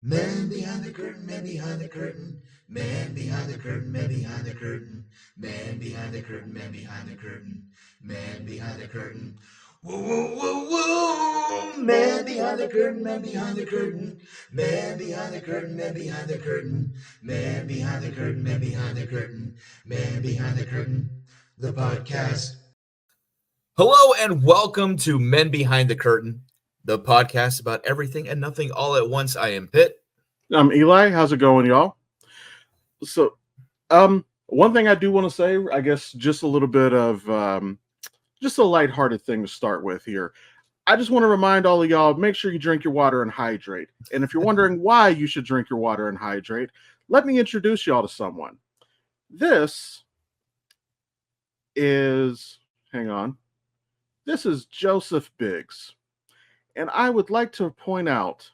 Man behind the curtain, man behind the curtain, man behind the curtain, man behind the curtain, man behind the curtain, man behind the curtain, man behind the curtain. Whoa, whoa, whoa, whoa! Man behind the curtain, man behind the curtain, man behind the curtain, man behind the curtain, man behind the curtain, man behind the curtain, man behind the curtain. The podcast. Hello and welcome to Men Behind the Curtain, the podcast about everything and nothing all at once. I am Pitt. I'm Eli. How's it going, y'all? So, one thing I do want to say, I guess, just a little bit of just a lighthearted thing to start with here. I just want to remind all of y'all: make sure you drink your water and hydrate. And if you're wondering why you should drink your water and hydrate, let me introduce y'all to someone. This is, hang on, this is Joseph Biggs, and I would like to point out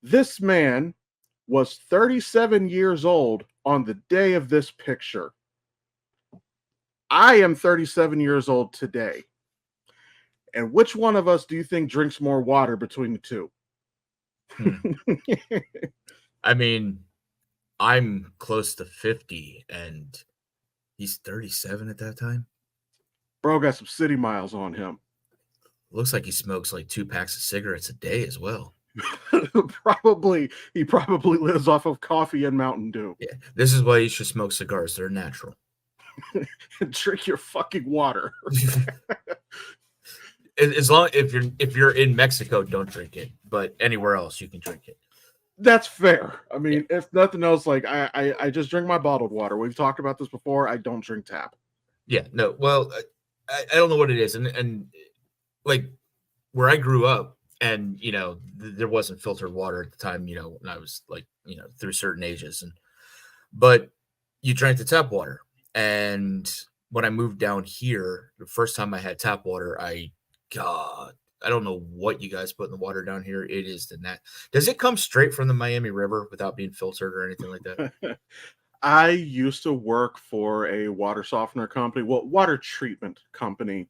this man was 37 years old on the day of this picture. I am 37 years old today. And which one of us do you think drinks more water between the two? I mean, I'm close to 50 and he's 37 at that time. Bro got some city miles on him. Looks like he smokes like 2 packs of cigarettes a day as well. He probably lives off of coffee and Mountain Dew. Yeah, this is why you should smoke cigars. They're natural. Drink your fucking water. As long if you're in Mexico, don't drink it. But anywhere else, you can drink it. That's fair. I mean, if nothing else, like I just drink my bottled water. We've talked about this before. I don't drink tap. Yeah, no. Well, I don't know what it is, and like where I grew up. And, there wasn't filtered water at the time, when I was like, through certain ages. But you drank the tap water. And when I moved down here, the first time I had tap water, God, I don't know what you guys put in the water down here. It is the net. Does it come straight from the Miami River without being filtered or anything like that? I used to work for a water softener company, water treatment company,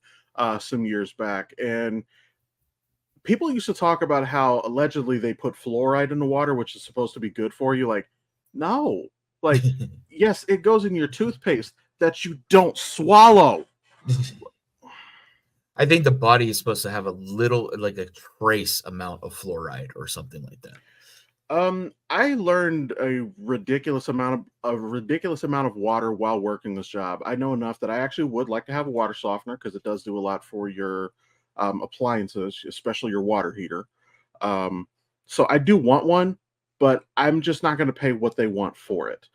some years back. And people used to talk about how allegedly they put fluoride in the water, which is supposed to be good for you. Like, no. Like, yes, it goes in your toothpaste that you don't swallow. I think the body is supposed to have a little, like a trace amount of fluoride or something like that. I learned a ridiculous amount of water while working this job. I know enough that I actually would like to have a water softener because it does do a lot for your appliances, especially your water heater. So I do want one, but I'm just not going to pay what they want for it.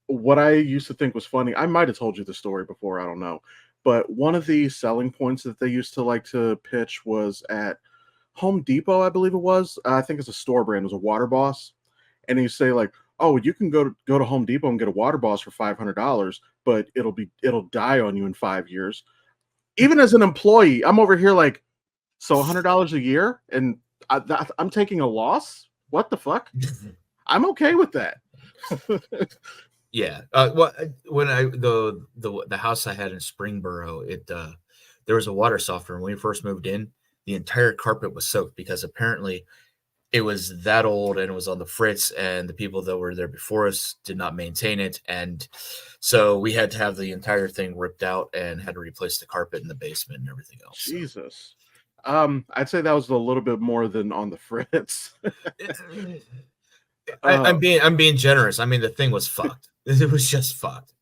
What I used to think was funny, I might have told you the story before, I don't know, but one of the selling points that they used to like to pitch was at Home Depot, I believe it was. I think it's a store brand. It was a Water Boss, and you say like, "Oh, you can go to Home Depot and get a Water Boss for $500, but it'll die on you in 5 years." Even as an employee, I'm over here like, so $100 a year, and I'm taking a loss. What the fuck? I'm okay with that. Yeah. When the house I had in Springboro, there was a water softener. When we first moved in, the entire carpet was soaked because apparently it was that old and it was on the fritz, and the people that were there before us did not maintain it. And so we had to have the entire thing ripped out and had to replace the carpet in the basement and everything else. Jesus. I'd say that was a little bit more than on the fritz. I'm being generous. I mean, the thing was fucked. It was just fucked.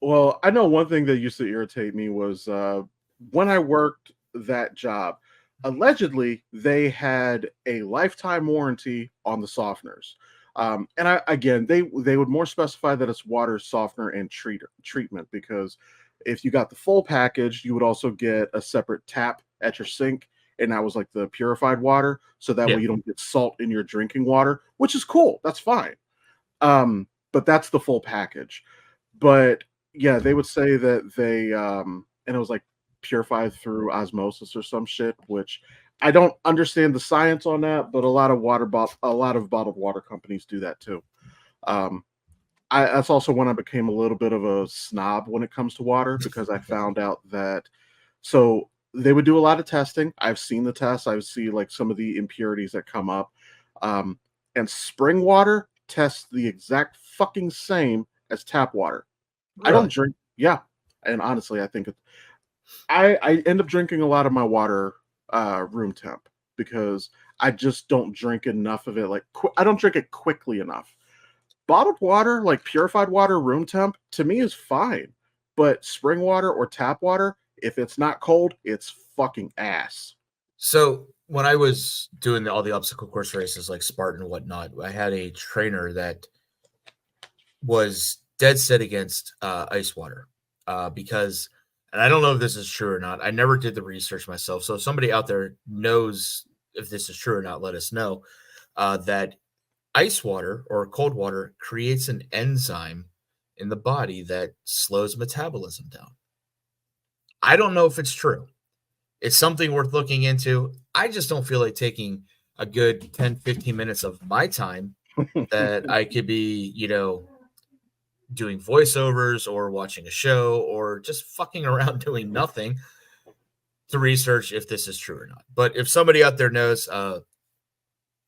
Well, I know one thing that used to irritate me was when I worked that job, allegedly they had a lifetime warranty on the softeners. They would more specify that it's water softener and treatment, because if you got the full package, you would also get a separate tap at your sink, and that was like the purified water, so that way you don't get salt in your drinking water, which is cool. That's fine. But that's the full package. But yeah, they would say that they and it was like purified through osmosis or some shit, which I don't understand the science on that, but a lot of bottled water companies do that too. That's also when I became a little bit of a snob when it comes to water, because I found out that, so they would do a lot of testing. I've seen the tests. I see like some of the impurities that come up. Um, and spring water tests the exact fucking same as tap water. I don't Really? drink. Yeah, and honestly, I think I end up drinking a lot of my water room temp because I just don't drink enough of it. Like I don't drink it quickly enough. Bottled water, like purified water, room temp, to me is fine. But spring water or tap water, if it's not cold, it's fucking ass. So when I was doing all the obstacle course races like Spartan and whatnot, I had a trainer that was dead set against ice water because, and I don't know if this is true or not. I never did the research myself. So if somebody out there knows if this is true or not, let us know that ice water or cold water creates an enzyme in the body that slows metabolism down. I don't know if it's true. It's something worth looking into. I just don't feel like taking a good 10, 15 minutes of my time that I could be, doing voiceovers or watching a show or just fucking around doing nothing to research if this is true or not. But if somebody out there knows,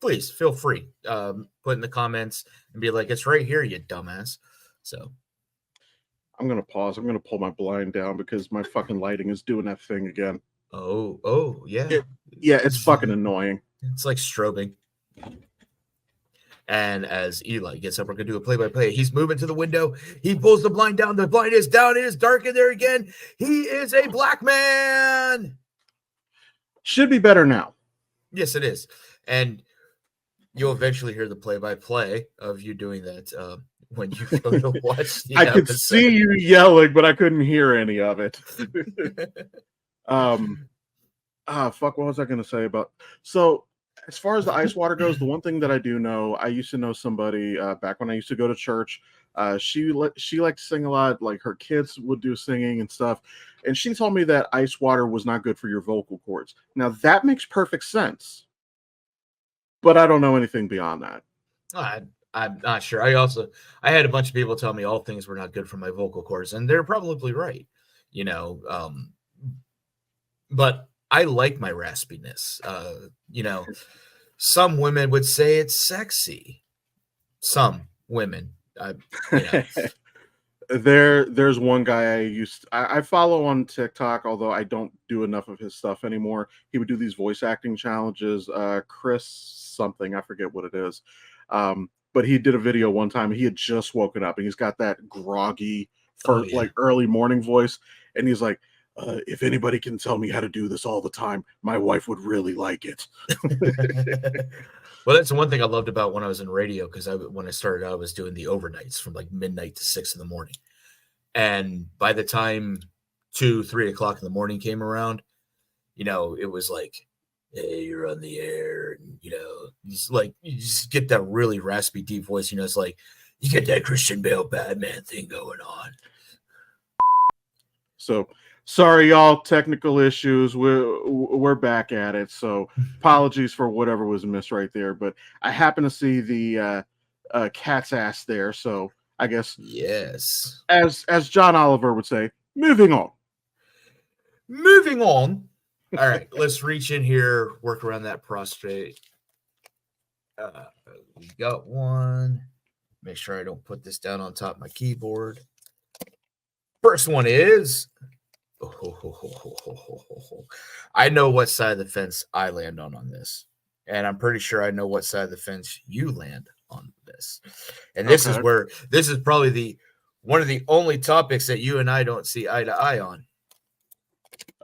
please feel free. Put in the comments and be like, it's right here, you dumbass. So I'm gonna pause. I'm gonna pull my blind down because my fucking lighting is doing that thing again. Yeah. Yeah, it's fucking annoying. It's like strobing. And as Eli gets up, we're going to do a play-by-play. He's moving to the window. He pulls the blind down. The blind is down. It is dark in there again. He is a black man. Should be better now. Yes, it is. And you'll eventually hear the play-by-play of you doing that when you go to watch the I could see you yelling, but I couldn't hear any of it. Fuck, what was I going to say about... So... As far as the ice water goes, the one thing that I do know, I used to know somebody back when I used to go to church. She liked to sing a lot. Like her kids would do singing and stuff, and she told me that ice water was not good for your vocal cords. Now that makes perfect sense, but I don't know anything beyond that. I'm not sure. I had a bunch of people tell me all things were not good for my vocal cords, and they're probably right. But I like my raspiness. Some women would say it's sexy. Some women. There's one guy I follow on TikTok, although I don't do enough of his stuff anymore. He would do these voice acting challenges. Chris something, I forget what it is. But he did a video one time. He had just woken up and he's got that groggy like early morning voice. And he's like, if anybody can tell me how to do this all the time, my wife would really like it. Well, that's one thing I loved about when I was in radio, because when I started, I was doing the overnights from like midnight to 6 in the morning. And by the time 2, 3 o'clock in the morning came around, it was like, hey, you're on the air. And, you just get that really raspy, deep voice. It's like, you get that Christian Bale Batman thing going on. So, sorry, y'all. Technical issues. We're back at it. So apologies for whatever was missed right there. But I happen to see the cat's ass there. So I guess yes, as John Oliver would say, moving on. Moving on. All right, let's reach in here, work around that prostrate. We got one. Make sure I don't put this down on top of my keyboard. First one is. I know what side of the fence I land on this, and I'm pretty sure I know what side of the fence you land on this. And this is where this is probably one of the only topics that you and I don't see eye to eye on.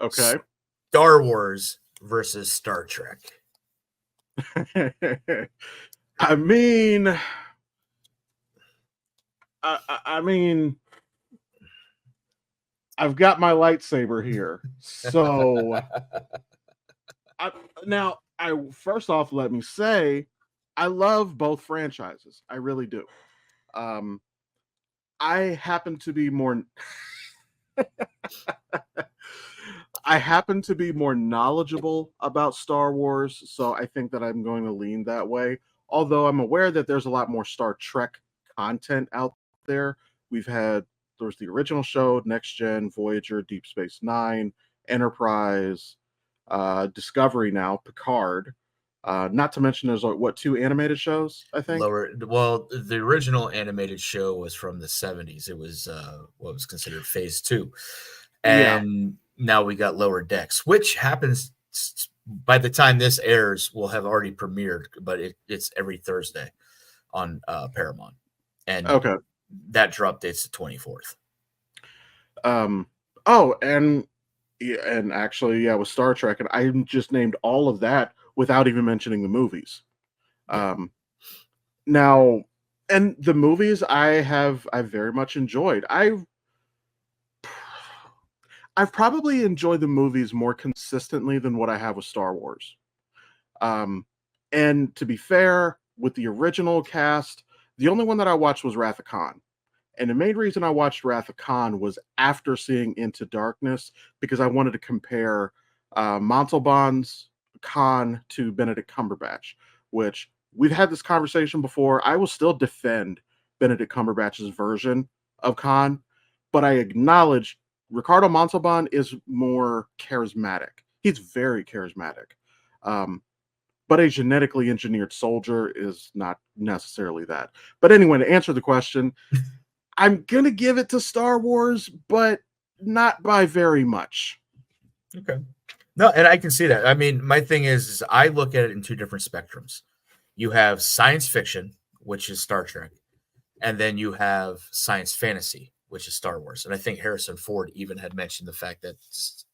Okay. Star Wars versus Star Trek. I mean, I've got my lightsaber here. So first off, let me say, I love both franchises. I really do. I happen to be more knowledgeable about Star Wars, so I think that I'm going to lean that way. Although I'm aware that there's a lot more Star Trek content out there. There's the original show, Next Gen, Voyager, Deep Space Nine, Enterprise, Discovery now, Picard. Not to mention there's what, 2 animated shows, I think. Well, the original animated show was from the 70s. It was what was considered phase 2. Yeah. And now we got Lower Decks, which happens by the time this airs will have already premiered, but it's every Thursday on Paramount. And Okay. that drop date's the 24th. Oh, and actually, yeah, with Star Trek, and I just named all of that without even mentioning the movies. Now, and the movies I've very much enjoyed. I've probably enjoyed the movies more consistently than what I have with Star Wars. And to be fair, with the original cast, the only one that I watched was Wrath of Khan. And the main reason I watched Wrath of Khan was after seeing Into Darkness, because I wanted to compare Montalban's Khan to Benedict Cumberbatch, which we've had this conversation before. I will still defend Benedict Cumberbatch's version of Khan, but I acknowledge Ricardo Montalban is more charismatic. He's very charismatic. But a genetically engineered soldier is not necessarily that. But anyway, to answer the question, I'm going to give it to Star Wars, but not by very much. Okay. No, and I can see that. I mean, my thing is I look at it in 2 different spectrums. You have science fiction, which is Star Trek, and then you have science fantasy, which is Star Wars. And I think Harrison Ford even had mentioned the fact that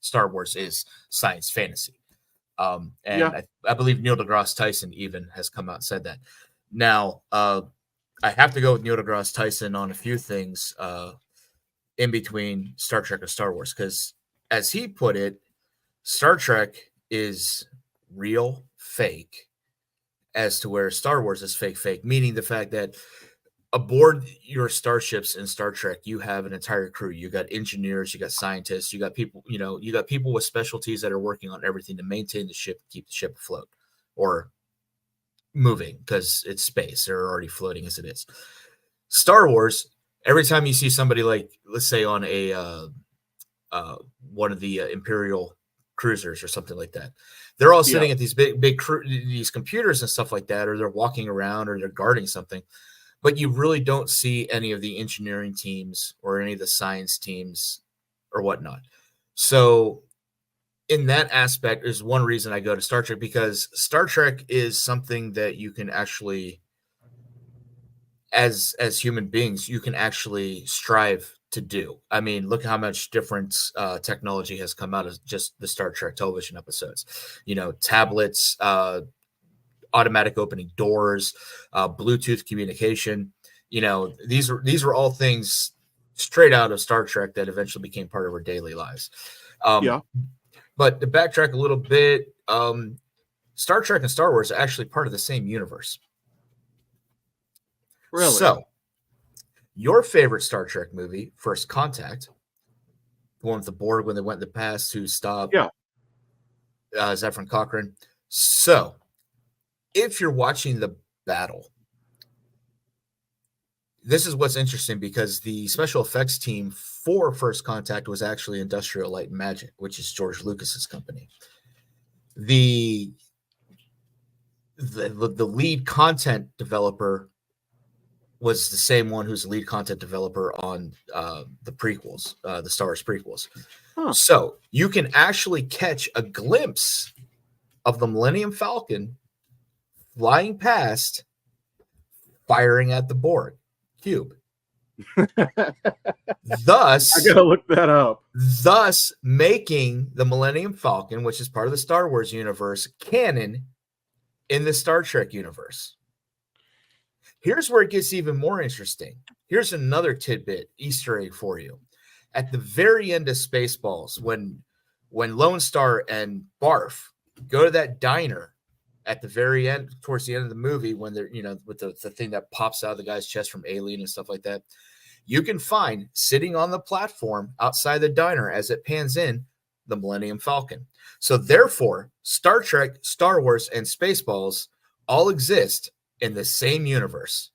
Star Wars is science fantasy. And yeah. I believe Neil deGrasse Tyson even has come out and said that. Now, I have to go with Neil deGrasse Tyson on a few things in between Star Trek and Star Wars, because as he put it, Star Trek is real fake, as to where Star Wars is fake, meaning the fact that aboard your starships in Star Trek, you have an entire crew. You got engineers, you got scientists, you got people, you got people with specialties that are working on everything to maintain the ship, keep the ship afloat or moving, because it's space. They're already floating as it is. Star Wars, every time you see somebody like, let's say on a one of the Imperial cruisers or something like that, they're all sitting at these big these computers and stuff like that, or they're walking around or they're guarding something. But you really don't see any of the engineering teams or any of the science teams or whatnot. So in that aspect is one reason I go to Star Trek, because Star Trek is something that you can actually, as human beings, you can actually strive to do. I mean, look how much different technology has come out of just the Star Trek television episodes. Tablets, automatic opening doors, Bluetooth communication. These were all things straight out of Star Trek that eventually became part of our daily lives. But to backtrack a little bit, Star Trek and Star Wars are actually part of the same universe. Really? So, your favorite Star Trek movie, First Contact, the one with the Borg when they went in the past to stop Zefram Cochrane. So, if you're watching the battle, this is what's interesting, because the special effects team for First Contact was actually Industrial Light and Magic, which is George Lucas's company. The lead content developer was the same one who's the lead content developer on the prequels, the Star Wars prequels. Huh. So you can actually catch a glimpse of the Millennium Falcon flying past, firing at the Borg cube. Thus, I gotta look that up. Thus making the Millennium Falcon, which is part of the Star Wars universe, canon in the Star Trek universe. Here's where it gets even more interesting. Here's another tidbit, Easter egg for you. At the very end of Spaceballs, when Lone Star and Barf go to that diner at the very end, towards the end of the movie, when they're, with the thing that pops out of the guy's chest from Alien and stuff like that, you can find sitting on the platform outside the diner as it pans in the Millennium Falcon. So therefore, Star Trek, Star Wars, and Spaceballs all exist in the same universe.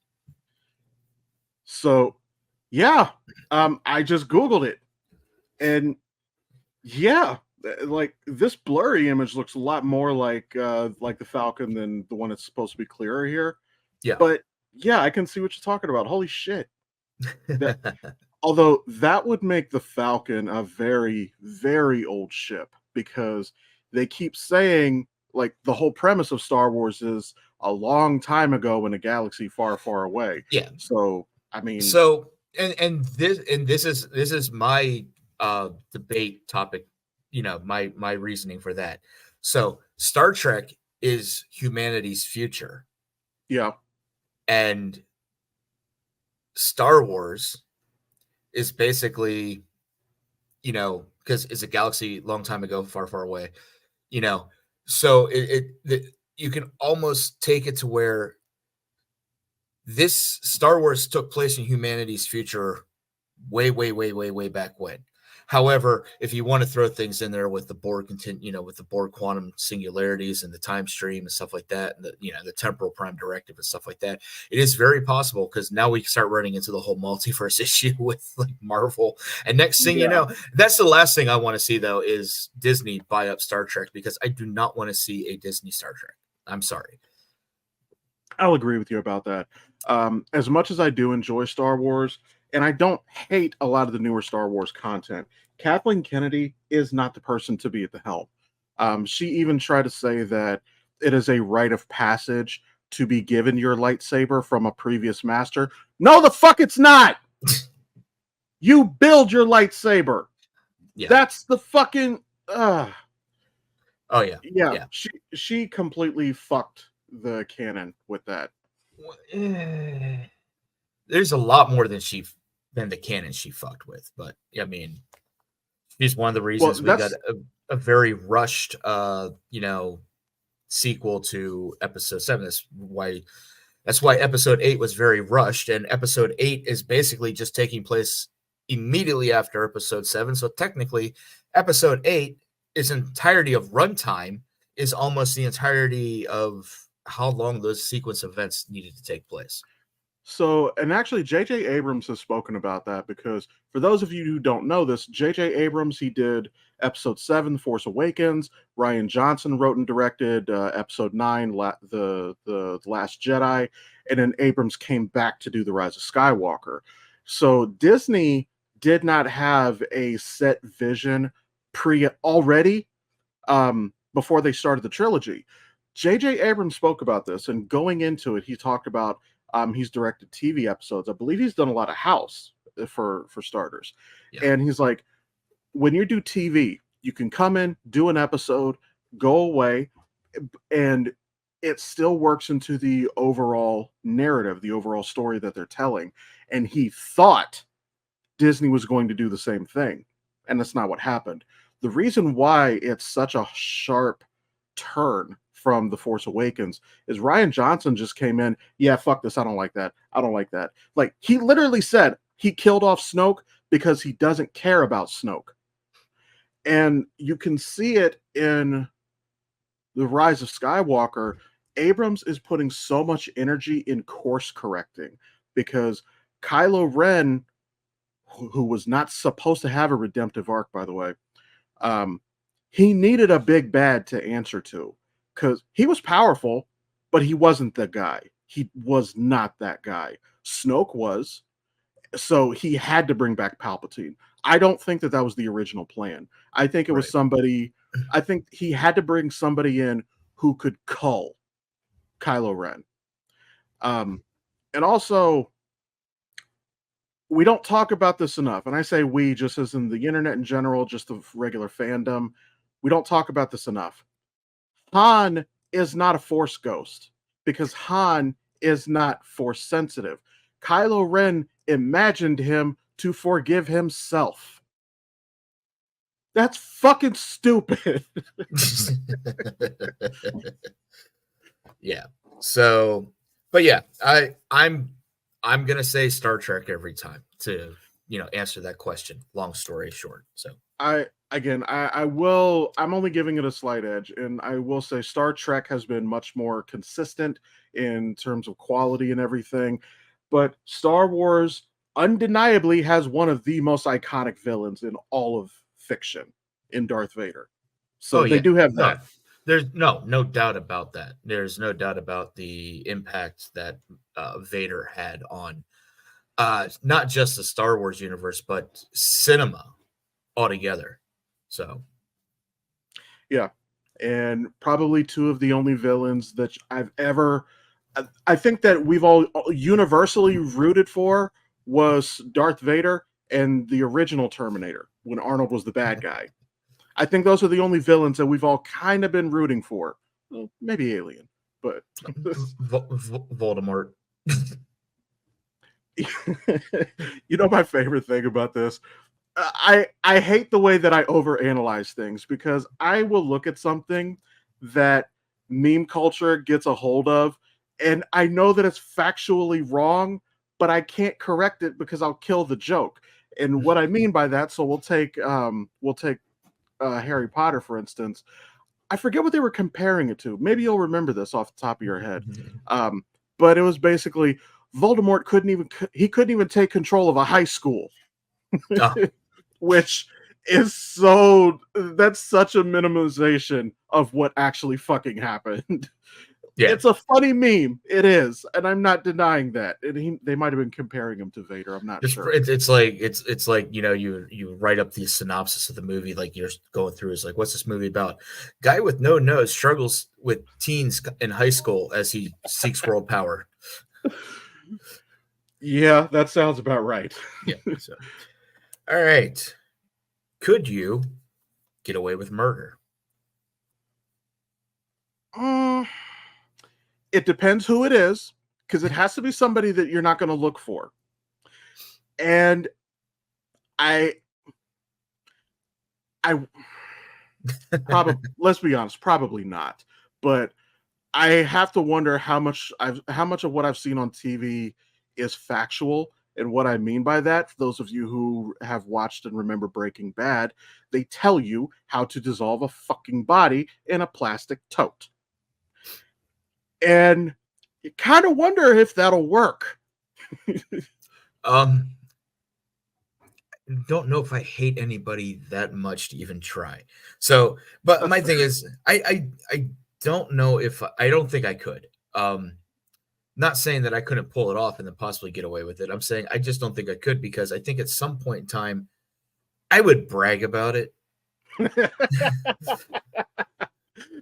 So, yeah, I just Googled it, and yeah, like this blurry image looks a lot more like the Falcon than the one that's supposed to be clearer here. Yeah. But yeah, I can see what you're talking about. Holy shit. That, although that would make the Falcon a very, very old ship, because they keep saying, like, the whole premise of Star Wars is a long time ago in a galaxy far, far away. Yeah. So I mean, So and this is my debate topic, my reasoning for that. So Star Trek is humanity's future, yeah, and Star Wars is basically, because it's a galaxy long time ago, far, far away, so you can almost take it to where this Star Wars took place in humanity's future way, way, way, way, way back when. However, if you want to throw things in there with the Borg with the Borg quantum singularities and the time stream and stuff like that, and the temporal prime directive and stuff like that, it is very possible, because now we start running into the whole multiverse issue with like Marvel. And next thing you know, that's the last thing I want to see, though, is Disney buy up Star Trek, because I do not want to see a Disney Star Trek. I'm sorry. I'll agree with you about that. As much as I do enjoy Star Wars, and I don't hate a lot of the newer Star Wars content, Kathleen Kennedy is not the person to be at the helm. She even tried to say that it is a rite of passage to be given your lightsaber from a previous master. No, the fuck it's not! You build your lightsaber. Yeah. That's the fucking... Oh, yeah. Yeah. She completely fucked the canon with that. There's a lot more than the canon she fucked with, but I mean, she's one of the reasons we got a very rushed sequel to episode 7. That's why episode 8 was very rushed, and episode 8 is basically just taking place immediately after episode 7. So technically, episode 8, its entirety of runtime, is almost the entirety of how long those sequence events needed to take place. So, and actually, J.J. Abrams has spoken about that, because for those of you who don't know this, J.J. Abrams, he did episode 7, The Force Awakens. Rian Johnson wrote and directed episode 9, the Last Jedi. And then Abrams came back to do The Rise of Skywalker. So Disney did not have a set vision already before they started the trilogy. J.J. Abrams spoke about this, and going into it, he talked about he's directed TV episodes. I believe he's done a lot of House for starters. Yeah. And he's like, when you do TV, you can come in, do an episode, go away, and it still works into the overall narrative, the overall story that they're telling. And he thought Disney was going to do the same thing. And that's not what happened. The reason why it's such a sharp turn from The Force Awakens is Rian Johnson just came in, yeah, fuck this, I don't like that. I don't like that. Like, he literally said he killed off Snoke because he doesn't care about Snoke. And you can see it in The Rise of Skywalker. Abrams is putting so much energy in course correcting, because Kylo Ren, who was not supposed to have a redemptive arc, by the way, he needed a big bad to answer to, because he was powerful, but he wasn't the guy. He was not that guy. Snoke was, so he had to bring back Palpatine. I don't think that was the original plan. I think it was somebody, I think he had to bring somebody in who could cull Kylo Ren. And also, we don't talk about this enough, and I say we just as in the internet in general, just the regular fandom. We don't talk about this enough. Han is not a Force ghost, because Han is not Force sensitive. Kylo Ren imagined him to forgive himself. That's fucking stupid. Yeah. So, but yeah, I'm gonna say Star Trek every time to answer that question. Long story short. So I will. I'm only giving it a slight edge, and I will say Star Trek has been much more consistent in terms of quality and everything, but Star Wars undeniably has one of the most iconic villains in all of fiction. in Darth Vader. So Oh they yeah, do have no, that. there's no doubt about that. There's no doubt about the impact that Vader had on not just the Star Wars universe, but cinema altogether. So Yeah. And probably two of the only villains that I've ever, I think that we've all universally rooted for was Darth Vader and the original Terminator when Arnold was the bad guy. I think those are the only villains that we've all kind of been rooting for. Well, maybe Alien, but Voldemort. you know my favorite thing about this? I hate the way that I overanalyze things because I will look at something that meme culture gets a hold of, and I know that it's factually wrong, but I can't correct it because I'll kill the joke. And what I mean by that, so we'll take Harry Potter for instance. I forget what they were comparing it to. Maybe you'll remember this off the top of your head. Um, but it was basically Voldemort couldn't even take control of a high school. Oh, Which is so that's such a minimization of what actually fucking happened. yeah. It's a funny meme. It is, and I'm not denying that. They might have been comparing him to Vader. I'm not sure. It's like you write up the synopsis of the movie like you're going through is like what's this movie about? Guy with no nose struggles with teens in high school as he seeks world power. Yeah, that sounds about right. Yeah. So, all right. Could you get away with murder? It depends who it is, because it has to be somebody that you're not going to look for. And I probably let's be honest, probably not. But I have to wonder how much of what I've seen on TV is factual. And what I mean by that, for those of you who have watched and remember Breaking Bad, they tell you how to dissolve a fucking body in a plastic tote. And you kind of wonder if that'll work. Don't know if I hate anybody that much to even try. So, but my thing is, I don't know if I don't think I could. Not saying that I couldn't pull it off and then possibly get away with it. I'm saying I just don't think I could because I think at some point in time I would brag about it.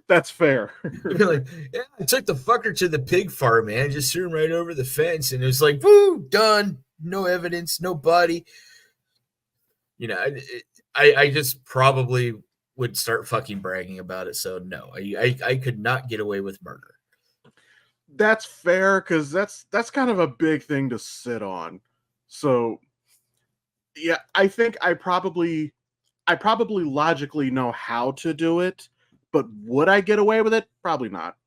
That's fair. Like, yeah, I took the fucker to the pig farm, man. Just threw him right over the fence, and it was like, woo, done. No evidence, no body. I just probably would start fucking bragging about it. So no, I could not get away with murder. That's fair because that's kind of a big thing to sit on. So yeah, I think I probably logically know how to do it, but would I get away with it? Probably not.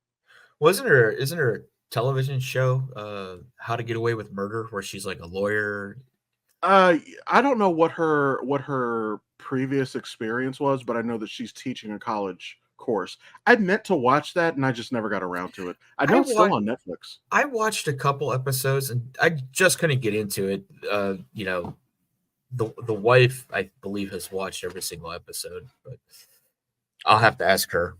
Isn't there a television show, How to Get Away with Murder, where she's like a lawyer? I don't know what her previous experience was, but I know that she's teaching a college course. I meant to watch that and I just never got around to it. I know it's still on Netflix. I watched a couple episodes and I just couldn't get into it. The wife, I believe, has watched every single episode, but I'll have to ask her.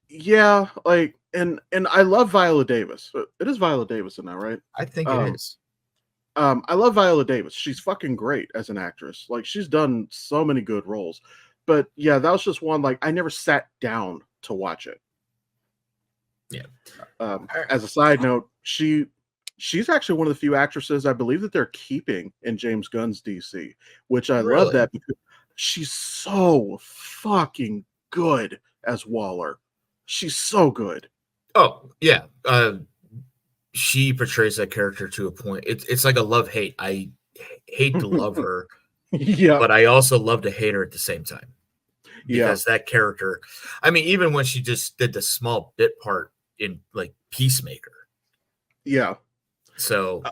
Yeah, like and I love Viola Davis. It is Viola Davis in that, right? I think it is. I love Viola Davis. She's fucking great as an actress. Like she's done so many good roles. But yeah, that was just one like I never sat down to watch it. Yeah. As a side note, she's actually one of the few actresses I believe that they're keeping in James Gunn's DC, which I love that because she's so fucking good as Waller. She's so good. Oh, yeah. She portrays that character to a point. It's like a love-hate. I hate to love her, yeah, but I also love to hate her at the same time. Because that character, I mean, even when she just did the small bit part in like Peacemaker. Yeah. So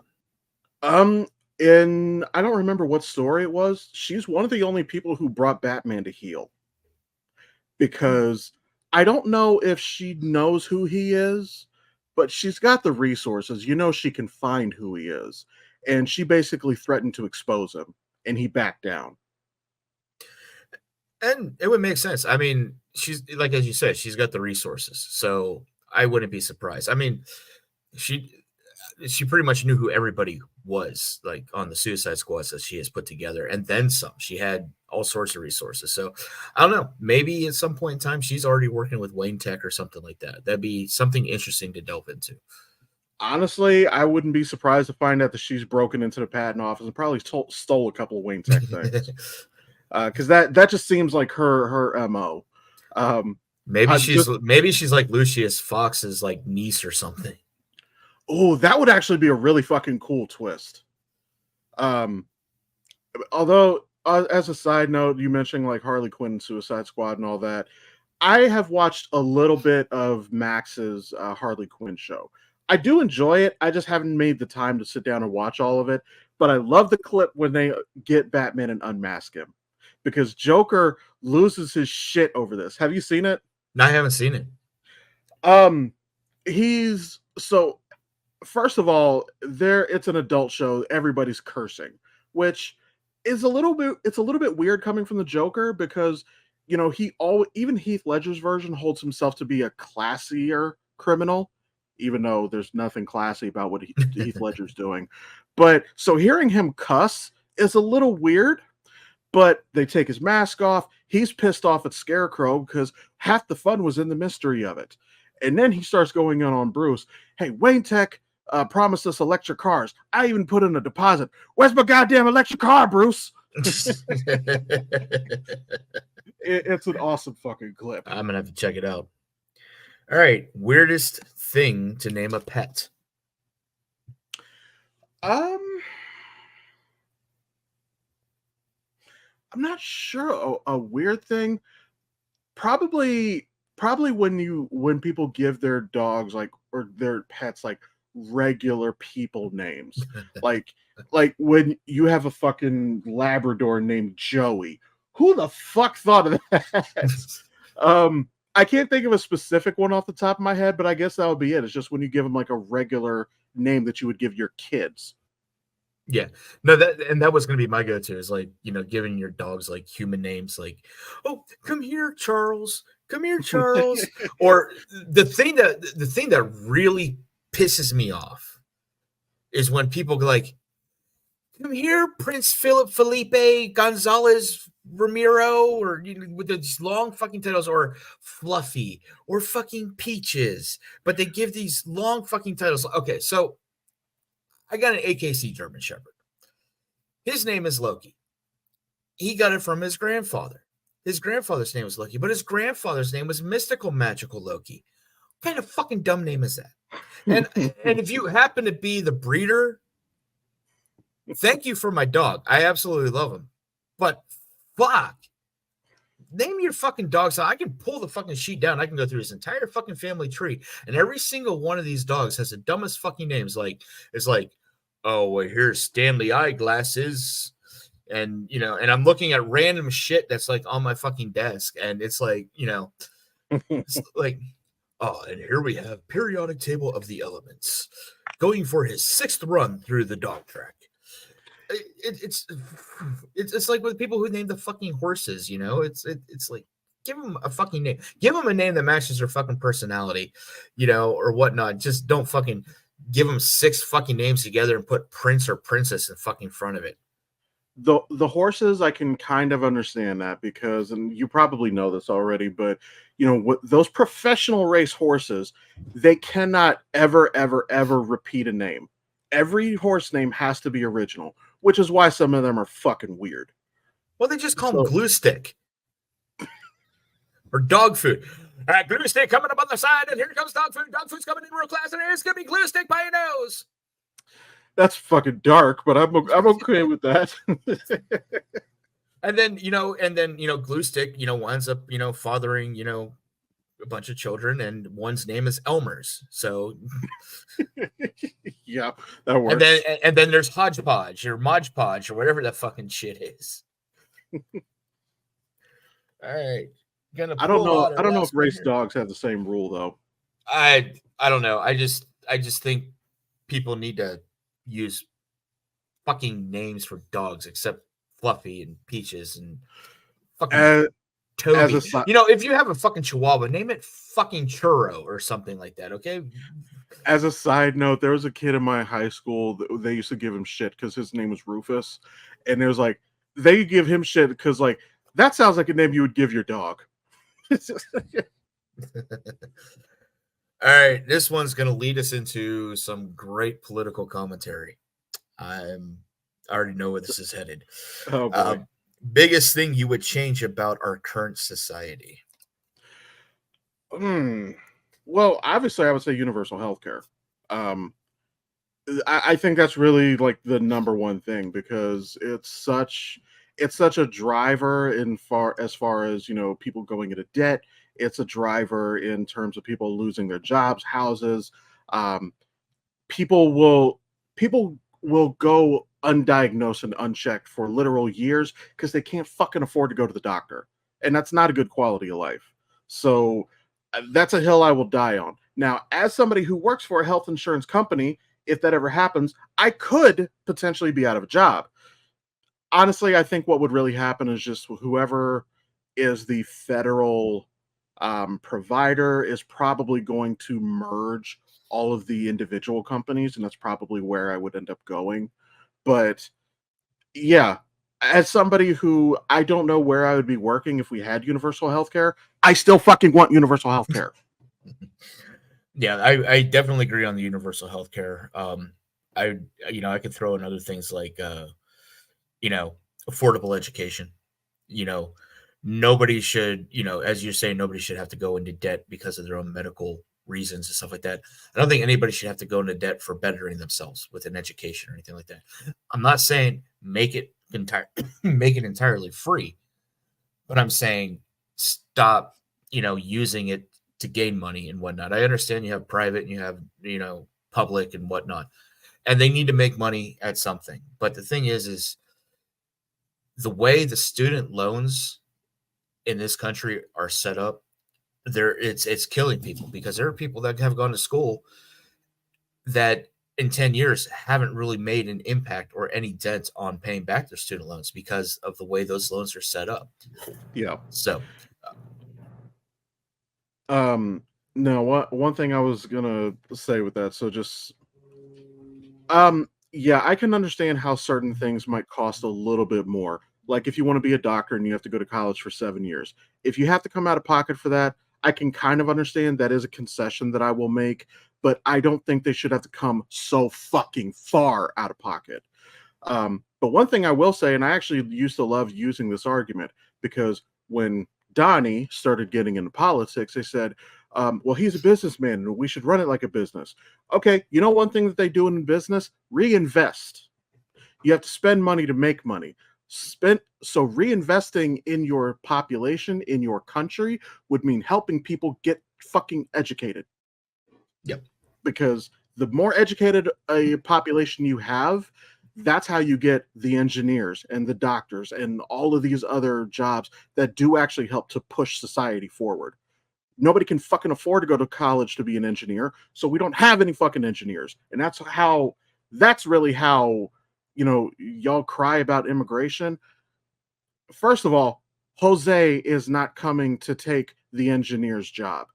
in I don't remember what story it was. She's one of the only people who brought Batman to heel. Because I don't know if she knows who he is, but she's got the resources. She can find who he is. And she basically threatened to expose him, and he backed down. And it would make sense. I mean, she's like, as you said, she's got the resources, so I wouldn't be surprised. I mean, she she pretty much knew who everybody was, like on the Suicide Squad that she has put together, and then some. She had all sorts of resources. So I don't know. Maybe at some point in time, she's already working with Wayne Tech or something like that. That'd be something interesting to delve into. Honestly, I wouldn't be surprised to find out that she's broken into the patent office and probably stole a couple of Wayne Tech things. Because that just seems like her mo. Maybe she's like Lucius Fox's like niece or something. Oh, that would actually be a really fucking cool twist. Although, as a side note, you mentioned like Harley Quinn and Suicide Squad and all that. I have watched a little bit of Max's Harley Quinn show. I do enjoy it. I just haven't made the time to sit down and watch all of it. But I love the clip when they get Batman and unmask him, because Joker loses his shit over this. Have you seen it? No, I haven't seen it. He's so. First of all, it's an adult show. Everybody's cursing, which is a little bit weird coming from the Joker, because even Heath Ledger's version holds himself to be a classier criminal, even though there's nothing classy about what Heath Ledger's doing. But so hearing him cuss is a little weird. But they take his mask off. He's pissed off at Scarecrow because half the fun was in the mystery of it. And then he starts going on Bruce. Hey, Wayne Tech promised us electric cars. I even put in a deposit. Where's my goddamn electric car, Bruce? It's an awesome fucking clip. I'm going to have to check it out. All right. Weirdest thing to name a pet? I'm not sure. A weird thing, probably when people give their dogs or their pets like regular people names, like when you have a fucking Labrador named Joey. Who the fuck thought of that? I can't think of a specific one off the top of my head, but I guess that would be it. It's just when you give them like a regular name that you would give your kids. Yeah, no, that was going to be my go-to, is like, giving your dogs like human names, like, oh, come here, Charles, or the thing that really pisses me off is when people go like, come here, Prince Felipe Gonzalez Ramiro, or with these long fucking titles, or Fluffy, or fucking Peaches, but they give these long fucking titles. Okay, so I got an AKC German Shepherd. His name is Loki. He got it from his grandfather. His grandfather's name was Loki, but his grandfather's name was Mystical Magical Loki. What kind of fucking dumb name is that? And if you happen to be the breeder, thank you for my dog. I absolutely love him. But fuck, name your fucking dog. So I can pull the fucking sheet down. I can go through his entire fucking family tree, and every single one of these dogs has the dumbest fucking names. It's like, oh, well, here's Stanley Eyeglasses. And, and I'm looking at random shit that's like on my fucking desk. And it's like, it's like, oh, and here we have Periodic Table of the Elements going for his 6th run through the dog track. It's like with people who name the fucking horses, it's like, give them a fucking name. Give them a name that matches their fucking personality, or whatnot. Just don't fucking give them 6 fucking names together and put Prince or Princess in fucking front of it. The horses, I can kind of understand that, because, and you probably know this already, but those professional race horses, they cannot ever repeat a name. Every horse name has to be original, which is why some of them are fucking weird. Well, they just call him Glue Stick or Dog Food. All right, Glue Stick coming up on the side, and here comes Dog Food. Dog Food's coming in real class, and it's gonna be Glue Stick by your nose. That's fucking dark, but I'm okay with that. And then Glue Stick winds up fathering a bunch of children, and one's name is Elmer's. So yeah, that works. And then there's Hodgepodge or Modge Podge or whatever that fucking shit is. All right. I don't know if race dogs have the same rule though. I don't know. I just think people need to use fucking names for dogs, except Fluffy and Peaches and fucking As a Toby. You know, if you have a fucking Chihuahua, name it fucking Churro or something like that. Okay. as a side note, there was a kid in my high school that they used to give him shit because his name was Rufus, and it was like they give him shit because like that sounds like a name you would give your dog. All right, this one's going to lead us into some great political commentary. I already know where this is headed. Oh boy. Biggest thing you would change about our current society? Well, obviously, I would say universal healthcare. Um, I think that's really like the number one thing because it's such a driver in far as people going into debt. It's a driver in terms of people losing their jobs, houses. Um, people will people will go undiagnosed and unchecked for literal years because they can't fucking afford to go to the doctor, and that's not a good quality of life. So that's a hill I will die on. Now, as somebody who works for a health insurance company, if that ever happens, I could potentially be out of a job. Honestly, I think what would really happen is just whoever is the federal provider is probably going to merge all of the individual companies, and that's probably where I would end up going. But yeah, as somebody who I don't know where I would be working if we had universal healthcare, I still fucking want universal healthcare. Yeah, I definitely agree on the universal healthcare. I I could throw in other things like affordable education. You know, nobody should, as you say, nobody should have to go into debt because of their own medical reasons and stuff like that. I don't think anybody should have to go into debt for bettering themselves with an education or anything like that. I'm not saying make it entirely free, but I'm saying stop, using it to gain money and whatnot. I understand you have private and you have, public and whatnot, and they need to make money at something. But the thing is the way the student loans in this country are set up, it's killing people because there are people that have gone to school that in 10 years haven't really made an impact or any dent on paying back their student loans because of the way those loans are set up. Yeah. So No, one thing I was gonna say with that, so just yeah, I can understand how certain things might cost a little bit more. Like if you want to be a doctor and you have to go to college for 7 years. If you have to come out of pocket for that, I can kind of understand that is a concession that I will make, but I don't think they should have to come so fucking far out of pocket. But one thing I will say, and I actually used to love using this argument because when Donnie started getting into politics, they said, well, he's a businessman and we should run it like a business. Okay, you know one thing that they do in business? Reinvest. You have to spend money to make money. So reinvesting in your population, in your country, would mean helping people get fucking educated. Yep. Because the more educated a population you have, that's how you get the engineers and the doctors and all of these other jobs that do actually help to push society forward. Nobody can fucking afford to go to college to be an engineer, so we don't have any fucking engineers. And that's really how, y'all cry about immigration. First of all, Jose is not coming to take the engineer's job.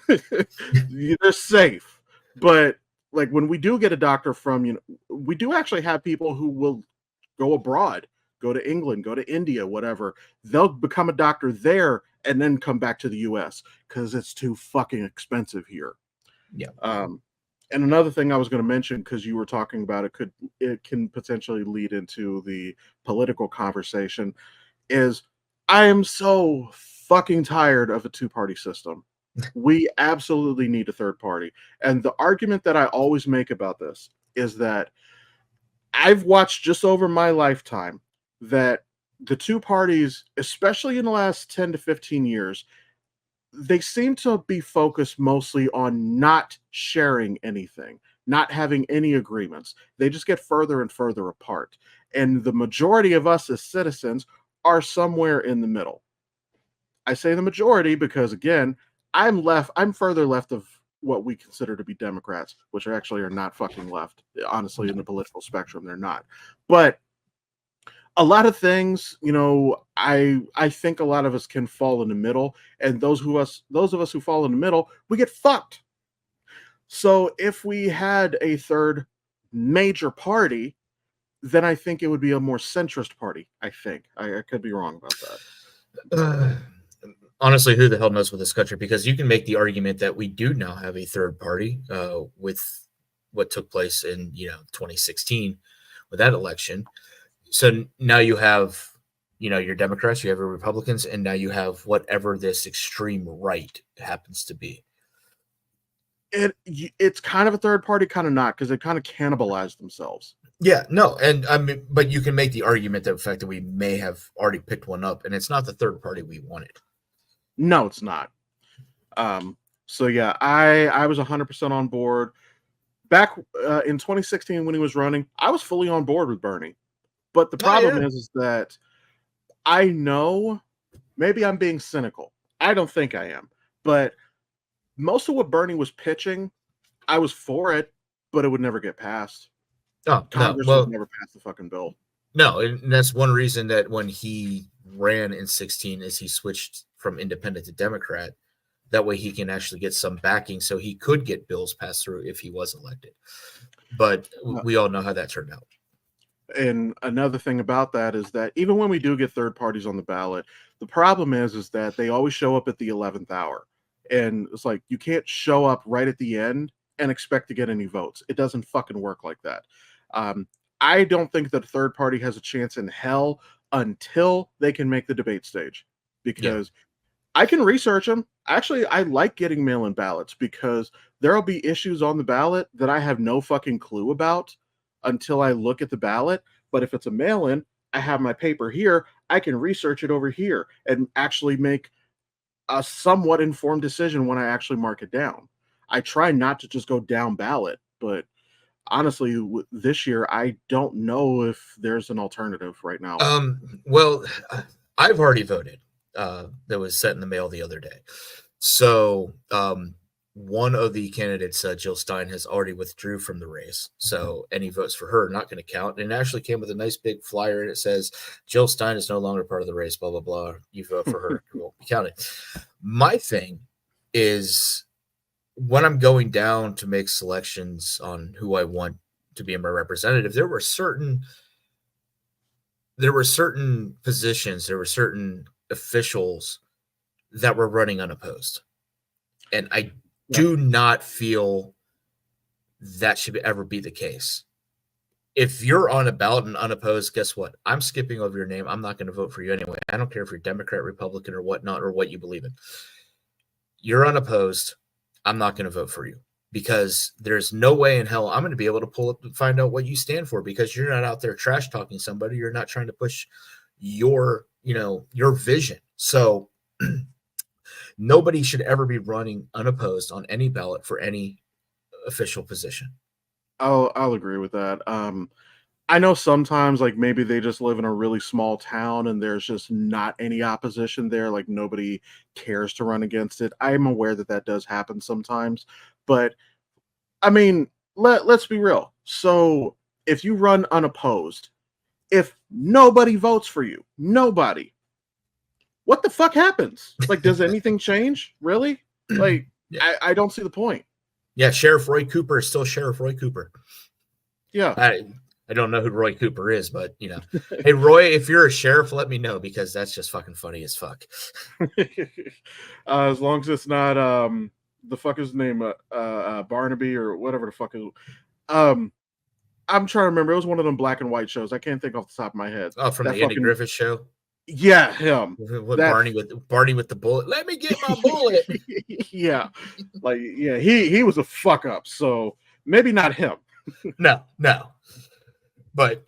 They're safe. But like when we do get a doctor from, we do actually have people who will go abroad, go to England, go to India, whatever. They'll become a doctor there and then come back to the US because it's too fucking expensive here. Yeah. And another thing I was going to mention, because you were talking about it can potentially lead into the political conversation, is I am so fucking tired of a two-party system. We absolutely need a third party. And the argument that I always make about this is that I've watched just over my lifetime that the two parties, especially in the last 10 to 15 years, they seem to be focused mostly on not sharing anything, not having any agreements. They just get further and further apart. And the majority of us as citizens are somewhere in the middle. I say the majority because, again, I'm further left of what we consider to be Democrats, which actually are not fucking left. Honestly, in the political spectrum, they're not. But a lot of things, I think a lot of us can fall in the middle, and those of us who fall in the middle, we get fucked. So if we had a third major party, then I think it would be a more centrist party. I think I could be wrong about that. Uh, honestly, who the hell knows with this country? Because you can make the argument that we do now have a third party with what took place in 2016 with that election. So now you have your Democrats, you have your Republicans, and now you have whatever this extreme right happens to be. It's kind of a third party, kind of not, because they kind of cannibalized themselves. Yeah, no, and I mean, but you can make the argument that the fact that we may have already picked one up, and it's not the third party we wanted. No, it's not. So yeah, I was 100% on board back in 2016 when he was running. I was fully on board with Bernie, but the problem is that I know, maybe I'm being cynical. I don't think I am, but most of what Bernie was pitching, I was for it, but it would never get passed. Oh, Congress would never pass the fucking bill. No, and that's one reason that when he ran in 16 is he switched from independent to Democrat. That way he can actually get some backing so he could get bills passed through if he was elected. But we all know how that turned out. And another thing about that is that even when we do get third parties on the ballot, the problem is that they always show up at the 11th hour. And it's like, you can't show up right at the end and expect to get any votes. It doesn't fucking work like that. I don't think that a third party has a chance in hell until they can make the debate stage, because I can research them. Actually, I like getting mail-in ballots because there'll be issues on the ballot that I have no fucking clue about until I look at the ballot. But if it's a mail-in, I have my paper here. I can research it over here and actually make a somewhat informed decision when I actually mark it down. I try not to just go down ballot, but honestly, this year, I don't know if there's an alternative right now. Well, I've already voted. That was sent in the mail the other day. So one of the candidates, Jill Stein, has already withdrew from the race. So any votes for her are not going to count. And it actually came with a nice big flyer, and it says Jill Stein is no longer part of the race, blah, blah, blah. You vote for her, it won't be counted. My thing is, when I'm going down to make selections on who I want to be my representative, there were certain positions, there were certain officials that were running unopposed. And I do not feel that should ever be the case. If you're on a ballot and unopposed, guess what? I'm skipping over your name. I'm not going to vote for you anyway. I don't care if you're Democrat, Republican, or whatnot, or what you believe in. You're unopposed. I'm not going to vote for you, because there's no way in hell I'm going to be able to pull up and find out what you stand for, because you're not out there trash talking somebody. You're not trying to push your vision. So nobody should ever be running unopposed on any ballot for any official position. I'll agree with that. I know sometimes, like, maybe they just live in a really small town and there's just not any opposition there. Like, nobody cares to run against it. I'm aware that that does happen sometimes. But, I mean, let's be real. So, if you run unopposed, if nobody votes for you, nobody, what the fuck happens? Like, does anything change? Really? Like, I don't see the point. Yeah, Sheriff Roy Cooper is still Sheriff Roy Cooper. Yeah. I don't know who Roy Cooper is, but, hey, Roy, if you're a sheriff, let me know, because that's just fucking funny as fuck. As long as it's not the fuck is his name, Barnaby or whatever the fuck is. I'm trying to remember. It was one of them black and white shows. I can't think off the top of my head. Oh, from the Andy Griffith show. Yeah, him. Barney with the bullet. Let me get my bullet. Yeah, he was a fuck up. So maybe not him. No. But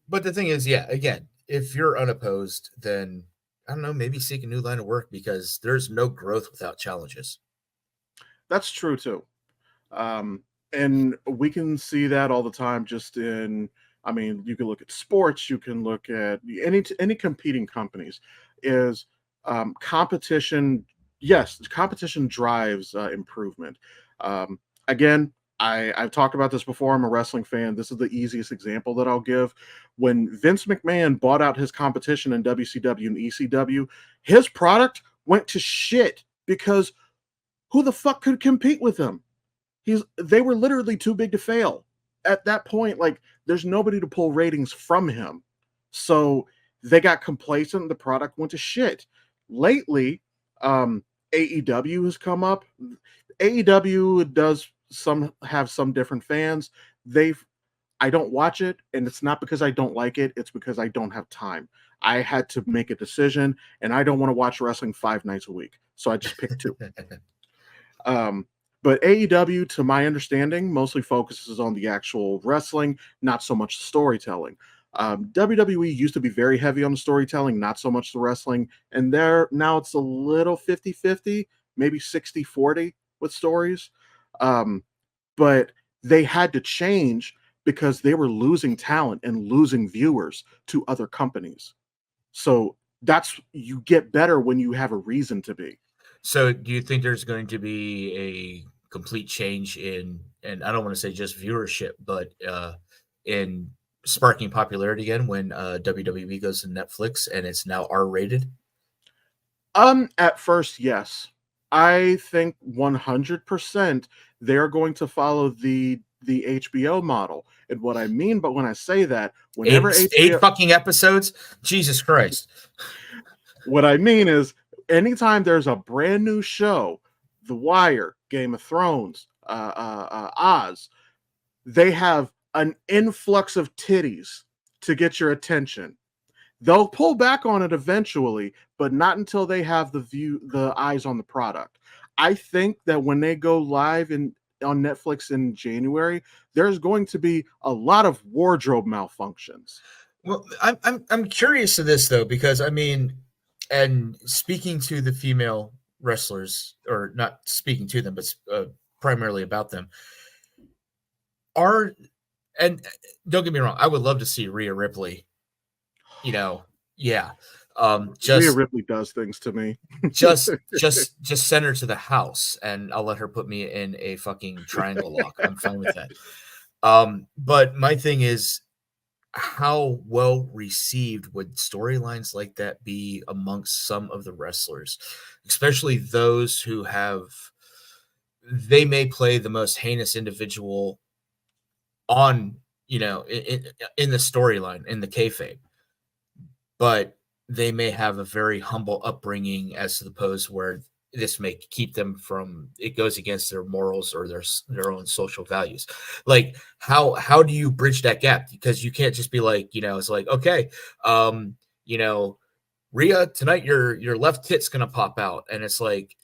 but the thing is, again, if you're unopposed, then I don't know, maybe seek a new line of work, because there's no growth without challenges. That's true too. And we can see that all the time just in, I mean, you can look at sports, you can look at any competing companies, is competition. Yes, competition drives improvement. Again, I've talked about this before. I'm a wrestling fan. This is the easiest example that I'll give. When Vince McMahon bought out his competition in WCW and ECW, his product went to shit because who the fuck could compete with him? They were literally too big to fail. At that point, like there's nobody to pull ratings from him. So they got complacent, the product went to shit. Lately, AEW has come up. AEW does have some different fans. I don't watch it, and it's not because I don't like it, it's because I don't have time. I had to make a decision, and I don't want to watch wrestling 5 nights a week. So I just picked 2. But AEW, to my understanding, mostly focuses on the actual wrestling, not so much storytelling. WWE used to be very heavy on the storytelling, not so much the wrestling. And now it's a little 50-50, maybe 60-40 with stories. But they had to change because they were losing talent and losing viewers to other companies. So you get better when you have a reason to be. So do you think there's going to be a complete change and I don't want to say just viewership, but in sparking popularity again when WWE goes to Netflix and it's now R-rated? At first, yes. I think 100% they're going to follow the HBO model. And what I mean, but when I say that, whenever eight fucking episodes, Jesus Christ. What I mean is, anytime there's a brand new show, The Wire, Game of Thrones, Oz, they have an influx of titties to get your attention. They'll pull back on it eventually, but not until they have the eyes on the product. I think that when they go live on Netflix in January, there's going to be a lot of wardrobe malfunctions. Well, I'm curious to this though, because I mean, and speaking to the female wrestlers, or not speaking to them, but primarily about them, and don't get me wrong, I would love to see Rhea Ripley. Yeah. Rhea Ripley does things to me. just send her to the house, and I'll let her put me in a fucking triangle lock. I'm fine with that. But my thing is, how well received would storylines like that be amongst some of the wrestlers, especially those who they may play the most heinous individual on, in the storyline, in the kayfabe, but they may have a very humble upbringing as opposed where this may keep them from, it goes against their morals or their own social values. Like how do you bridge that gap? Because you can't just be like, it's like, okay, Rhea, tonight your left tit's gonna pop out, and it's like,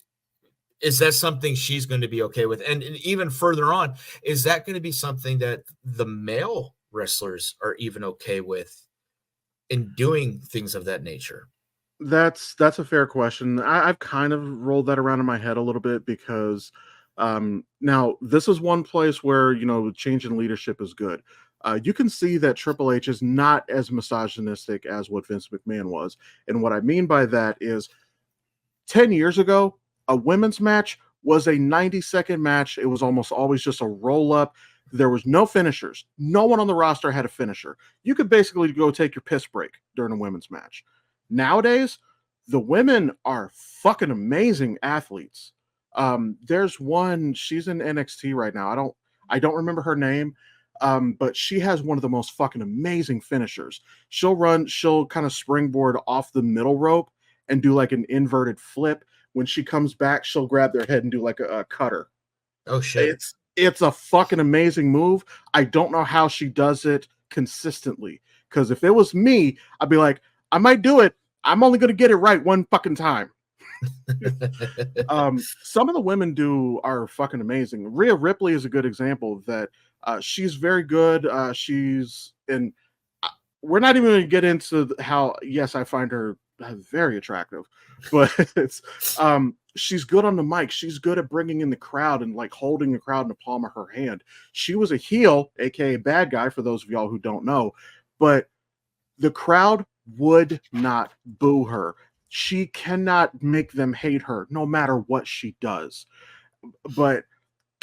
is that something she's going to be okay with? And even further on, is that going to be something that the male wrestlers are even okay with in doing things of that nature? That's a fair question. I've kind of rolled that around in my head a little bit because now this is one place where change in leadership is good. You can see that Triple H is not as misogynistic as what Vince McMahon was, and what I mean by that is 10 years ago, a women's match was a 90-second match. It was almost always just a roll-up. There was no finishers. No one on the roster had a finisher. You could basically go take your piss break during a women's match. Nowadays, the women are fucking amazing athletes. There's one, she's in NXT right now. I don't remember her name, but she has one of the most fucking amazing finishers. She'll kind of springboard off the middle rope and do like an inverted flip. When she comes back, she'll grab their head and do like a cutter. Oh shit. It's a fucking amazing move. I don't know how she does it consistently, because if it was me, I'd be like, I might do it. I'm only going to get it right one fucking time. Some of the women are fucking amazing. Rhea Ripley is a good example of that. She's very good. We're not even going to get into how, yes, I find her very attractive, but she's good on the mic. She's good at bringing in the crowd and like holding the crowd in the palm of her hand. She was a heel, aka bad guy, for those of y'all who don't know, but the crowd would not boo her. She cannot make them hate her no matter what she does. But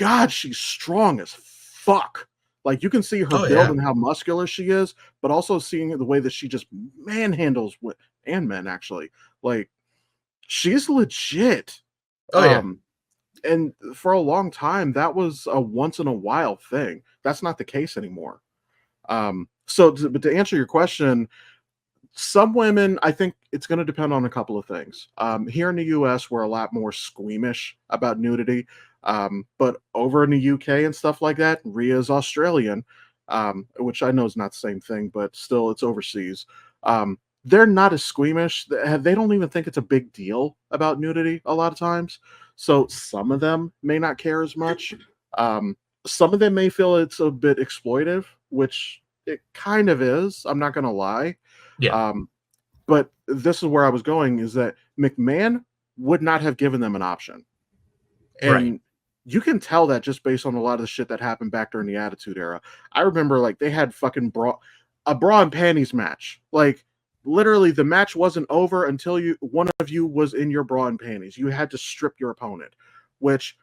God, she's strong as fuck. Like, you can see her Oh build yeah. and how muscular she is, but also seeing the way that she just manhandles and men actually. Like, she's legit. Oh yeah. And for a long time, that was a once in a while thing. That's not the case anymore. But to answer your question, some women, I think it's going to depend on a couple of things. Here in the US, we're a lot more squeamish about nudity. But over in the UK and stuff like that, Ria's Australian, which I know is not the same thing, but still it's overseas. They're not as squeamish. They don't even think it's a big deal about nudity a lot of times. So some of them may not care as much. Some of them may feel it's a bit exploitive, which it kind of is. I'm not going to lie. Yeah. Um, but this is where I was going, is that McMahon would not have given them an option. Right. And you can tell that just based on a lot of the shit that happened back during the Attitude Era. I remember like they had fucking a bra and panties match. Like literally the match wasn't over until one of you was in your bra and panties. You had to strip your opponent, which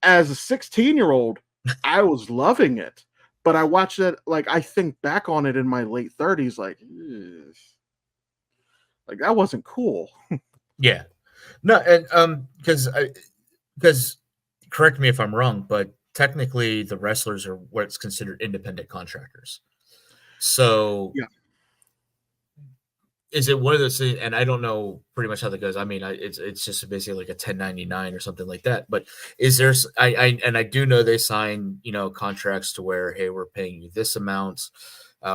as a 16-year-old, I was loving it. But I watched it, like I think back on it in my late 30s, like, ugh. Like that wasn't cool. Yeah. No, and because correct me if I'm wrong, but technically the wrestlers are what's considered independent contractors. So Yeah. is it one of those things? And I don't know pretty much how that goes. I mean, it's just basically like a 1099 or something like that. But is there? I do know they sign contracts to where, hey, we're paying you this amount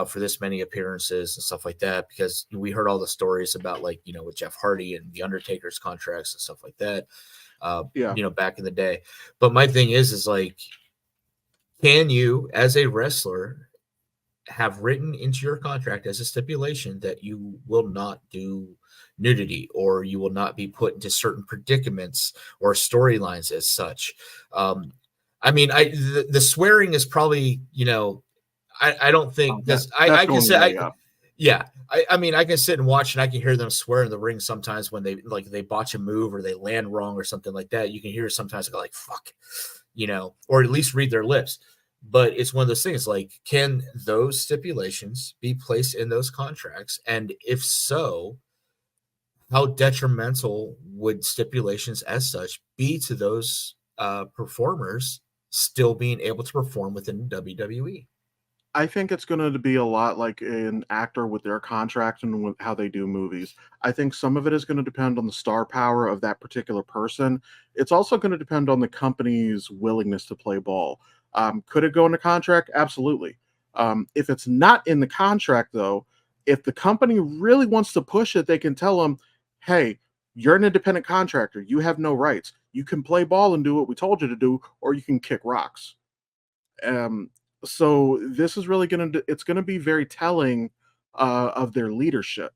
for this many appearances and stuff like that, because we heard all the stories about like with Jeff Hardy and the Undertaker's contracts and stuff like that. Back in the day. But my thing is like, can you as a wrestler have written into your contract as a stipulation that you will not do nudity, or you will not be put into certain predicaments or storylines as such? I mean, the swearing is probably, I don't think That's I can going say way up. yeah. I mean, I can sit and watch and I can hear them swear in the ring sometimes when they botch a move or they land wrong or something like that. You can hear sometimes go like, fuck, or at least read their lips. But it's one of those things like, can those stipulations be placed in those contracts? And if so, how detrimental would stipulations as such be to those performers still being able to perform within WWE? I think it's going to be a lot like an actor with their contract and with how they do movies. I think some of it is going to depend on the star power of that particular person. It's also going to depend on the company's willingness to play ball. Could it go in the contract? Absolutely. If it's not in the contract, though, if the company really wants to push it, they can tell them, hey, you're an independent contractor. You have no rights. You can play ball and do what we told you to do, or you can kick rocks. So this is really it's going to be very telling of their leadership.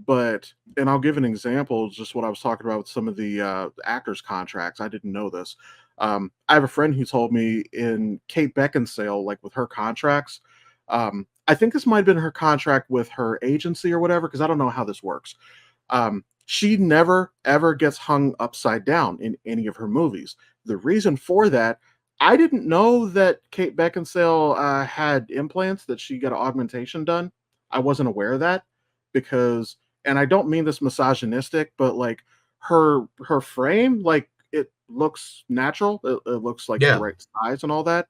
And I'll give an example, just what I was talking about with some of the actors contracts. I didn't know this. I have a friend who told me in Kate Beckinsale, like with her contracts, I think this might have been her contract with her agency or whatever, because I don't know how this works. She never ever gets hung upside down in any of her movies. The reason for that, I didn't know that Kate Beckinsale had implants, that she got an augmentation done. I wasn't aware of that because, and I don't mean this misogynistic, but like her frame, like it looks natural. It looks like the Yeah. right size and all that.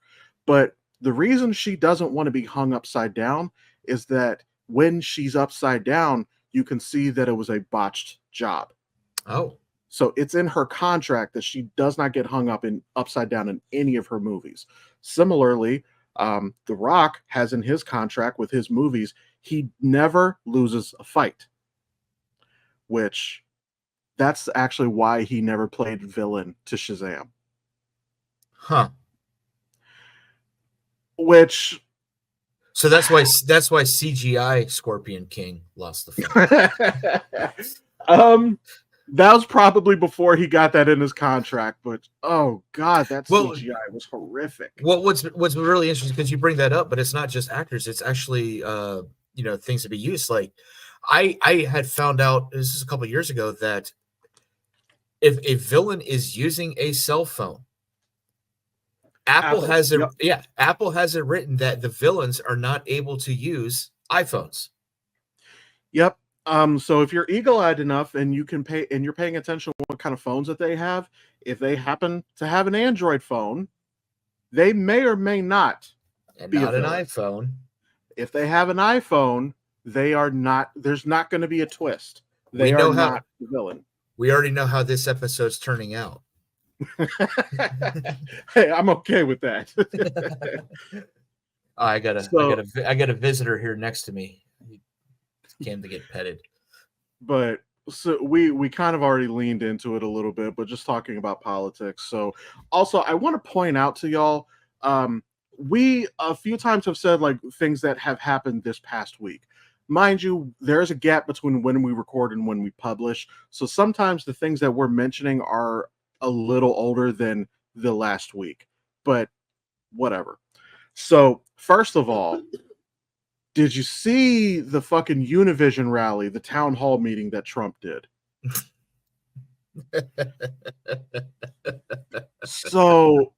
But the reason she doesn't want to be hung upside down is that when she's upside down, you can see that it was a botched job. Oh. So it's in her contract that she does not get hung up in upside down in any of her movies. Similarly, The Rock has in his contract with his movies, he never loses a fight, which that's actually why he never played villain to Shazam. Huh. Which So that's why CGI Scorpion King lost the fight. That was probably before he got that in his contract, but oh god, that CGI was horrific. Well, what's really interesting, because you bring that up, but it's not just actors; it's actually things to be used. Like I had found out, this is a couple of years ago, that if a villain is using a cell phone Apple has it. Yep. Yeah, Apple has it written that the villains are not able to use iPhones. Yep. So if you're eagle-eyed enough and you can pay and you're paying attention to what kind of phones that they have, if they happen to have an Android phone, they may or may not And be not a an villain. iPhone. If they have an iPhone, they are not. There's not going to be a twist. They We are know how. not the villain. We already know how this episode's turning out. Hey, I'm okay with that. I got a visitor here next to me. He came to get petted. But so we kind of already leaned into it a little bit, but just talking about politics. So also I want to point out to y'all, we a few times have said like things that have happened this past week. Mind you, there's a gap between when we record and when we publish. So sometimes the things that we're mentioning are a little older than the last week, but whatever. So first of all, did you see the fucking Univision rally, the town hall meeting that Trump did? So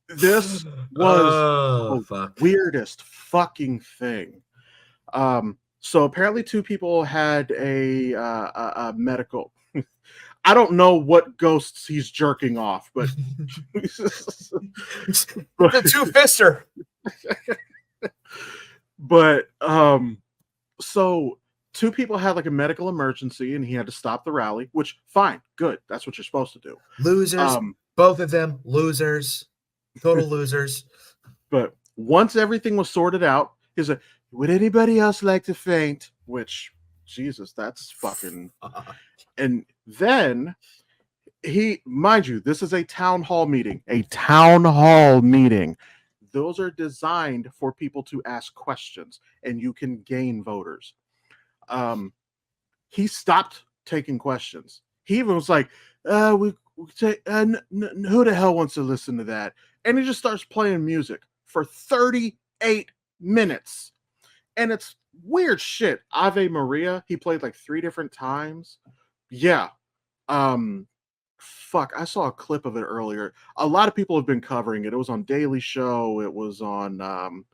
this was the weirdest fucking thing. So apparently two people had a medical. I don't know what ghosts he's jerking off, but the two-fister. But so two people had like a medical emergency and he had to stop the rally, which fine, good. That's what you're supposed to do. Losers. Both of them losers. Total losers. But once everything was sorted out, he's like, would anybody else like to faint? Which, Jesus, that's fucking. And then mind you, this is a town hall meeting. A town hall meeting. Those are designed for people to ask questions and you can gain voters. He stopped taking questions. He even was like, who the hell wants to listen to that? And he just starts playing music for 38 minutes. And it's weird shit. Ave Maria, he played like 3 different times. Yeah. Fuck, I saw a clip of it earlier. A lot of people have been covering it. It was on Daily Show. It was on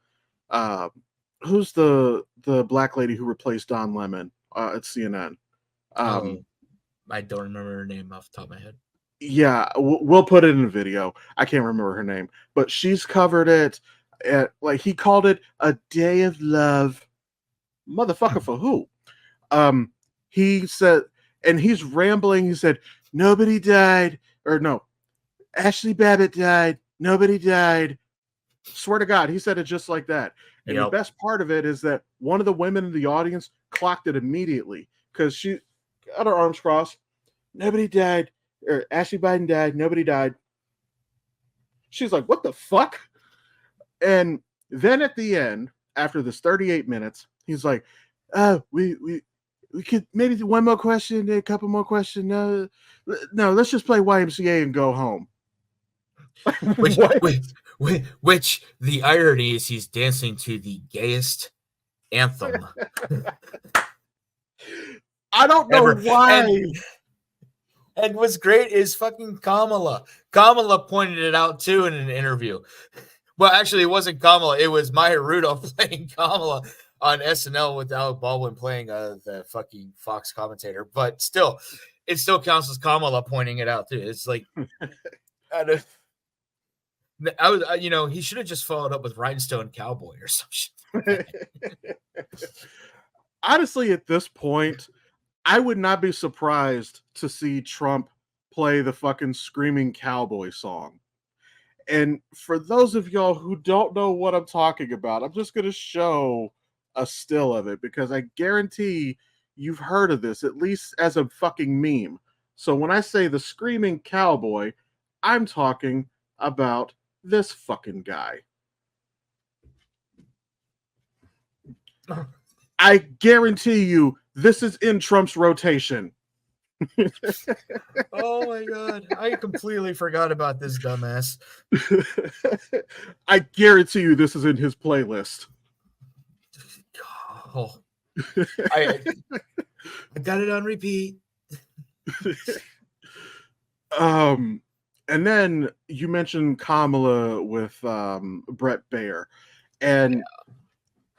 who's the black lady who replaced Don Lemon at CNN? I don't remember her name off the top of my head. Yeah, we'll put it in a video. I can't remember her name, but she's covered it. Like he called it a day of love, motherfucker. For who? He said, and he's rambling. He said, nobody died, or no, Ashley Babbitt died. Nobody died. Swear to God, he said it just like that. And the best part of it is that one of the women in the audience clocked it immediately because she got her arms crossed. Nobody died. Or Ashley Biden died. Nobody died. She's like, what the fuck? And then at the end, after this 38 minutes, he's like, we could maybe do one more question, a couple more questions. No, let's just play YMCA and go home. Which the irony is he's dancing to the gayest anthem. I don't know why. And what's great is fucking Kamala. Kamala pointed it out too in an interview. Well, actually, it wasn't Kamala. It was Maya Rudolph playing Kamala on SNL with Alec Baldwin playing the fucking Fox commentator. But still, it still counts as Kamala pointing it out too. It's like, I was, he should have just followed up with Rhinestone Cowboy or some shit. Honestly, at this point, I would not be surprised to see Trump play the fucking Screaming Cowboy song. And for those of y'all who don't know what I'm talking about, I'm just going to show a still of it because I guarantee you've heard of this, at least as a fucking meme. So when I say the Screaming Cowboy, I'm talking about this fucking guy. I guarantee you this is in Trump's rotation. Oh my God. I completely forgot about this dumbass. I guarantee you this is in his playlist. Oh. I got it on repeat. And then you mentioned Kamala with Brett Baer, and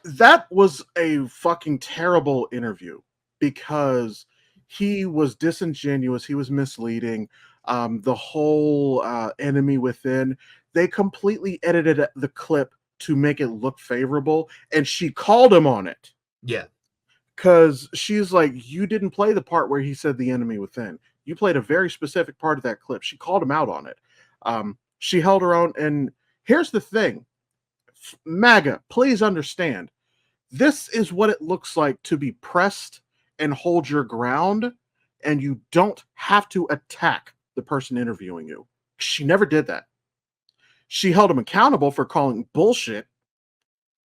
that was a fucking terrible interview because he was disingenuous, he was misleading. The whole enemy within, they completely edited the clip to make it look favorable, and she called him on it. Yeah. Because she's like, you didn't play the part where he said the enemy within. You played a very specific part of that clip. She called him out on it. She held her own. And here's the thing, MAGA, please understand, this is what it looks like to be pressed and hold your ground, and you don't have to attack the person interviewing you. She never did that. She held him accountable for calling bullshit,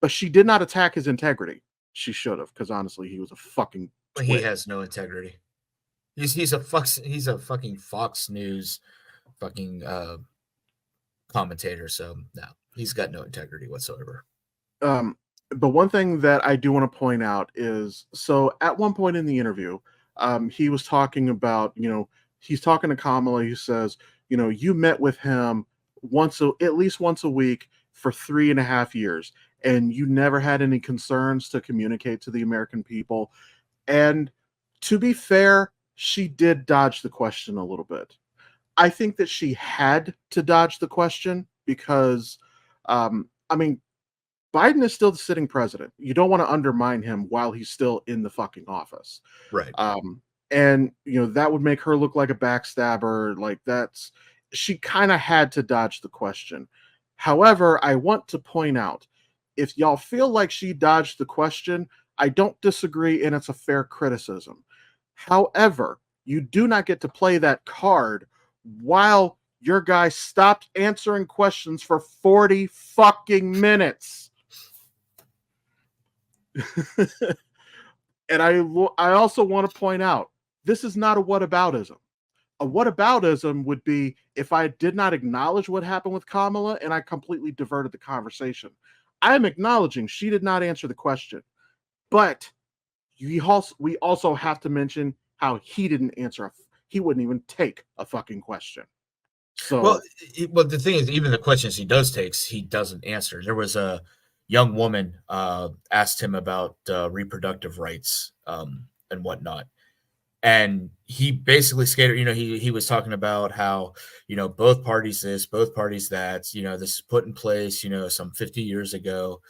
but she did not attack his integrity. She should have, because honestly, he was a fucking twit. He has no integrity. He's a fucking Fox News fucking commentator. So no, he's got no integrity whatsoever. But one thing that I do want to point out is, so at one point in the interview, he was talking about, he's talking to Kamala. He says, you met with him at least once a week for 3.5 years, and you never had any concerns to communicate to the American people. And to be fair, she did dodge the question a little bit. I think that she had to dodge the question because, Biden is still the sitting president. You don't want to undermine him while he's still in the fucking office. Right. And that would make her look like a backstabber. Like, she kind of had to dodge the question. However, I want to point out, if y'all feel like she dodged the question, I don't disagree, and it's a fair criticism. However, you do not get to play that card while your guy stopped answering questions for 40 fucking minutes. And I also want to point out, this is not a whataboutism. A whataboutism would be if I did not acknowledge what happened with Kamala and I completely diverted the conversation. I am acknowledging she did not answer the question, but we also have to mention how he didn't answer. He wouldn't even take a fucking question. So, well, the thing is, even the questions he does takes, he doesn't answer. There was a young woman asked him about reproductive rights and whatnot. And he basically skated, he was talking about how, both parties this, both parties that, this is put in place, some 50 years ago.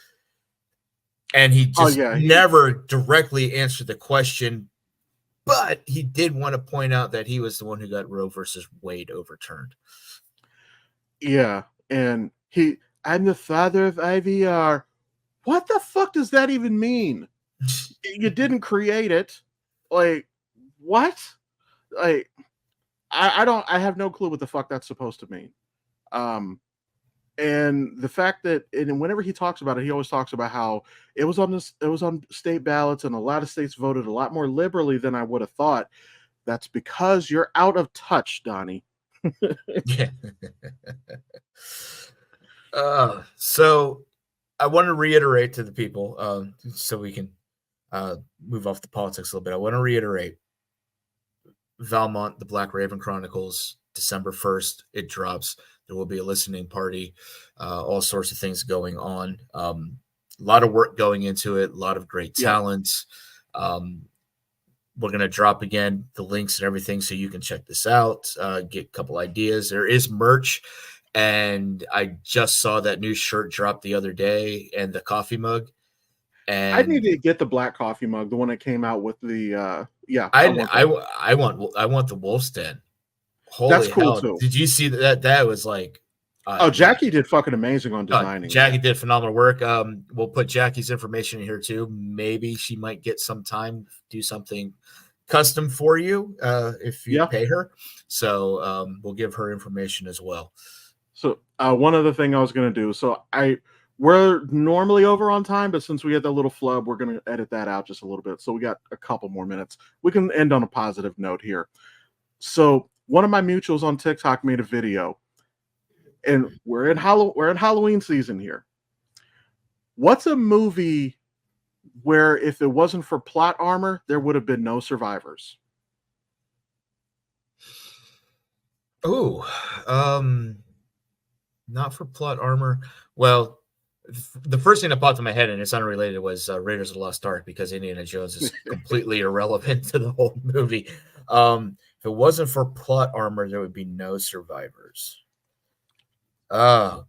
And he just never directly answered the question, but he did want to point out that he was the one who got Roe versus Wade overturned. Yeah. And I'm the father of IVR. What the fuck does that even mean? You didn't create it. Like, what? Like, I have no clue what the fuck that's supposed to mean. And the fact that, and whenever he talks about it, he always talks about how it was on state ballots, and a lot of states voted a lot more liberally than I would have thought. That's because you're out of touch, Donnie. Yeah. So I want to reiterate to the people, so we can move off the politics a little bit. I want to reiterate, Valmont, the Black Raven Chronicles, December 1st, it drops. There will be a listening party, all sorts of things going on. A lot of work going into it, a lot of great talents. We're going to drop again the links and everything so you can check this out, get a couple ideas. There is merch, and I just saw that new shirt drop the other day and the coffee mug. And I need to get the black coffee mug, the one that came out with the I want the Wolf's Den. Holy That's cool hell. too. Did you see that? That was like Jackie did fucking amazing on designing. Jackie did phenomenal work. We'll put Jackie's information in here too. Maybe she might get some time to do something custom for you if you pay her. So we'll give her information as well. So one other thing I was going to do. So we're normally over on time, but since we had that little flub, we're going to edit that out just a little bit. So we got a couple more minutes. We can end on a positive note here. So one of my mutuals on TikTok made a video, and we're in Halloween season here. What's a movie where if it wasn't for plot armor, there would have been no survivors? Oh, not for plot armor. Well, the first thing that popped in my head, and it's unrelated, was Raiders of the Lost Ark, because Indiana Jones is completely irrelevant to the whole movie. If it wasn't for plot armor, there would be no survivors. I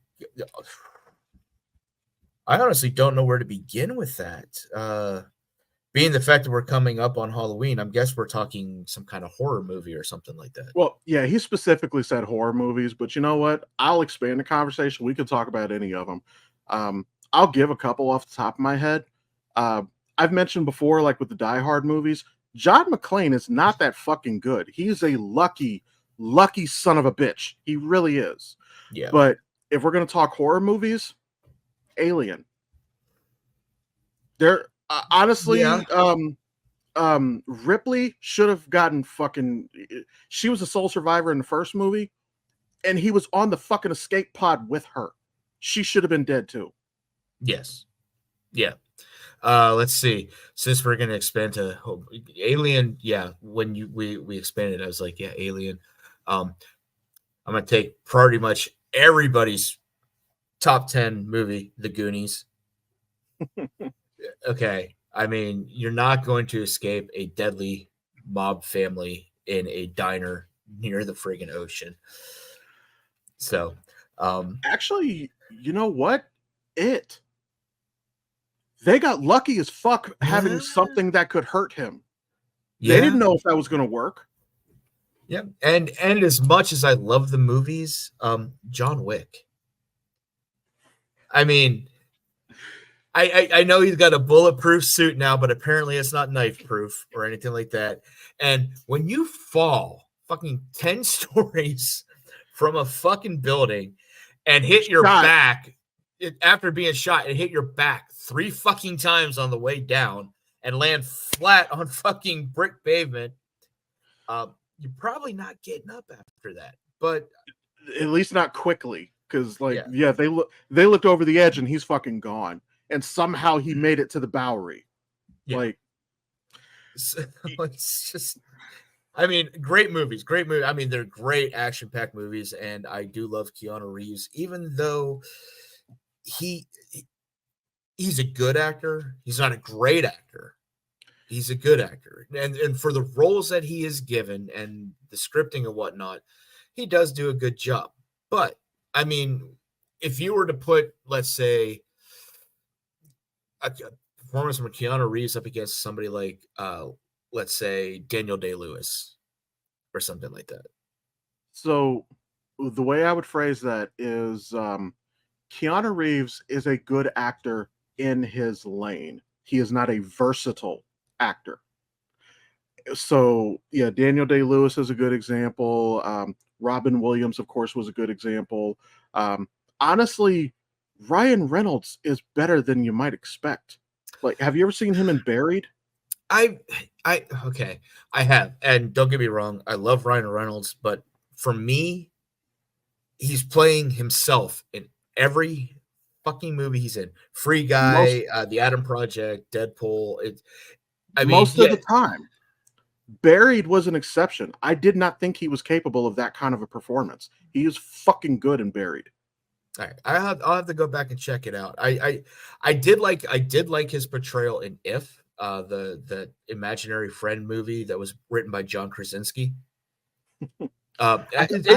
honestly don't know where to begin with that. Being the fact that we're coming up on Halloween, I guess we're talking some kind of horror movie or something like that. Well, yeah, he specifically said horror movies, but you know what? I'll expand the conversation. We can talk about any of them. I'll give a couple off the top of my head. Uh, I've mentioned before, like with the Die Hard movies, John McClane is not that fucking good. He's a lucky, lucky son of a bitch. He really is. Yeah. But if we're going to talk horror movies, Alien. There, honestly, Yeah. Ripley should have gotten fucking. She was a sole survivor in the first movie, and he was on the fucking escape pod with her. She should have been dead too. Yes. Yeah. Let's see. Since we're gonna expand to Alien, yeah. When we expanded, I was like, yeah, Alien. I'm gonna take pretty much everybody's top 10 movie, The Goonies. Okay. I mean, you're not going to escape a deadly mob family in a diner near the friggin' ocean. So, Actually, you know what? They got lucky as fuck having something that could hurt him. They didn't know if that was going to work. Yeah, and as much as I love the movies, John Wick. I mean, I know he's got a bulletproof suit now, but apparently it's not knife proof or anything like that. And when you fall fucking 10 stories from a fucking building and hit your back after being shot and hit your back 3 fucking times on the way down and land flat on fucking brick pavement, you're probably not getting up after that. But at least not quickly, because they looked over the edge and he's fucking gone. And somehow he made it to the Bowery. Yeah. Like, it's just, I mean, great movies. I mean, they're great action-packed movies, and I do love Keanu Reeves, even though he's a good actor. He's not a great actor. He's a good actor. And for the roles that he is given and the scripting and whatnot, he does do a good job. But, I mean, if you were to put, let's say, a performance from Keanu Reeves up against somebody like, let's say, Daniel Day-Lewis or something like that. So the way I would phrase that is Keanu Reeves is a good actor in his lane. He is not a versatile actor. So, yeah, Daniel Day-Lewis is a good example. Robin Williams, of course, was a good example. Honestly, Ryan Reynolds is better than you might expect. Like, have you ever seen him in Buried? Okay, I have, and don't get me wrong, I love Ryan Reynolds, but for me, he's playing himself in every fucking movie he's in. Free Guy, The Adam Project, Deadpool. Most of the time. Buried was an exception. I did not think he was capable of that kind of a performance. He is fucking good in Buried. All right, I'll have to go back and check it out. I did like his portrayal in If, the imaginary friend movie that was written by John Krasinski. It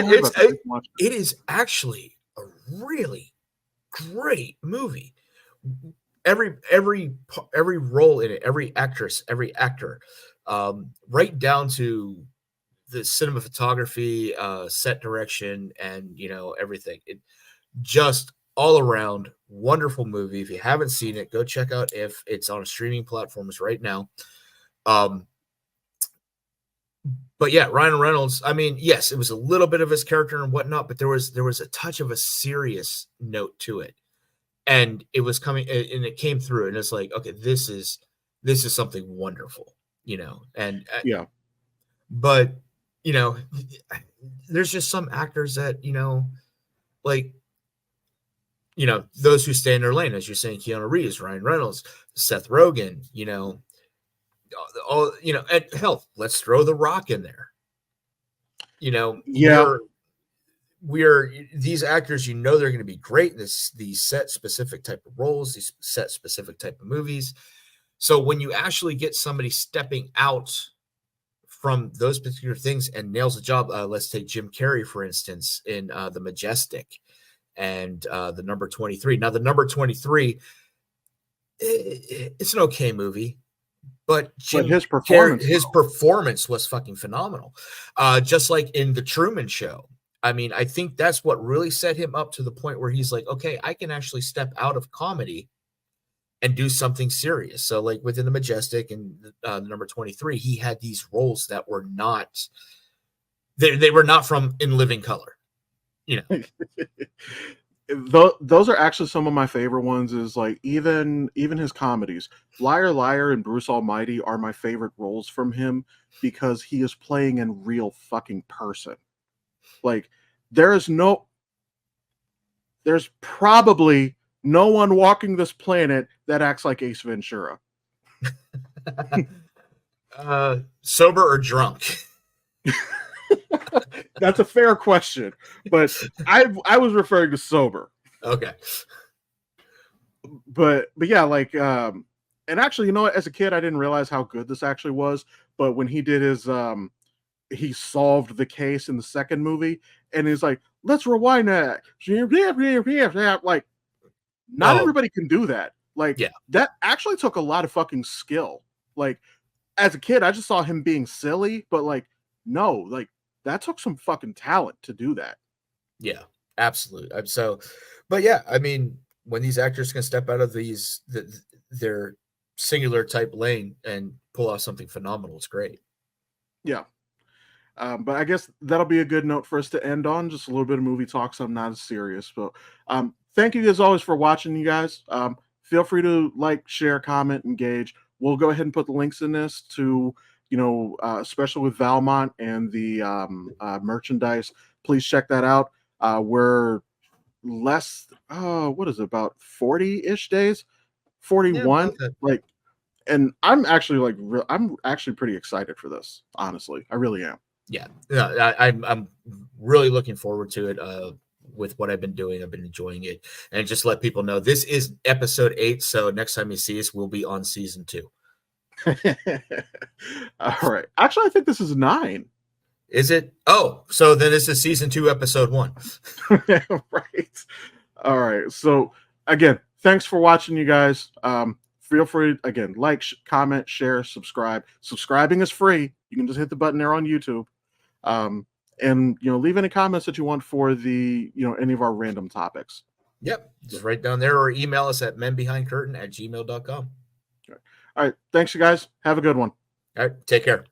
is actually a really great movie. Every role in it, every actress, every actor, right down to the cinematography, set direction, and everything. It just all around wonderful movie. If you haven't seen it, go check out If. It's on streaming platforms right now. But yeah, Ryan Reynolds, I mean, yes, it was a little bit of his character and whatnot, but there was a touch of a serious note to it. And it was coming, and it came through, and it's like, okay, this is something wonderful, and yeah. But there's just some actors that like, those who stay in their lane, as you're saying, Keanu Reeves, Ryan Reynolds, Seth Rogen, all and hell, let's throw The Rock in there. Yeah. these actors, you know, they're going to be great in these set specific type of roles, these set specific type of movies. So when you actually get somebody stepping out from those particular things and nails the job, let's take Jim Carrey, for instance, in The Majestic and the number 23. Now, the number 23, it's an okay movie, but his performance, his performance was fucking phenomenal. Just like in The Truman Show. I mean, I think that's what really set him up to the point where he's like, okay, I can actually step out of comedy and do something serious. So like within The Majestic and the number 23, he had these roles that were not, they were not from In Living Color, you know. Those are actually some of my favorite ones. Is like even his comedies, Liar Liar and Bruce Almighty are my favorite roles from him because he is playing a real fucking person. Like there's probably no one walking this planet that acts like Ace Ventura. Sober or drunk? That's a fair question, but I was referring to sober. Okay. But yeah, like and actually, you know what? As a kid, I didn't realize how good this actually was. But when he did his he solved the case in the second movie, and he's like, "Let's rewind that." Like, not everybody can do that. Like, yeah, that actually took a lot of fucking skill. Like, as a kid, I just saw him being silly, but like, no, like that took some fucking talent to do that. Yeah, absolutely. So, but yeah, I mean, when these actors can step out of their singular type lane and pull off something phenomenal, it's great. Yeah. But I guess that'll be a good note for us to end on. Just a little bit of movie talk, something not as serious. But thank you as always for watching, you guys. Feel free to like, share, comment, engage. We'll go ahead and put the links in this to, you know, especially with Valmont and the merchandise. Please check that out. We're less, what is it, about 40-ish days? 41? Yeah, like, and I'm actually I'm actually pretty excited for this, honestly. I really am. Yeah, I'm really looking forward to it. With what I've been doing, I've been enjoying it, and just let people know this is episode 8. So next time you see us, we'll be on season 2. All right. Actually, I think this is 9. Is it? Oh, so then this is season 2, episode 1. Right. All right. So again, thanks for watching, you guys. Feel free, again, like, comment, share, subscribe. Subscribing is free. You can just hit the button there on YouTube. And, you know, leave any comments that you want for the, you know, any of our random topics. Yep. Just right down there, or email us at menbehindcurtain@gmail.com. All right. Thanks, you guys. Have a good one. All right. Take care.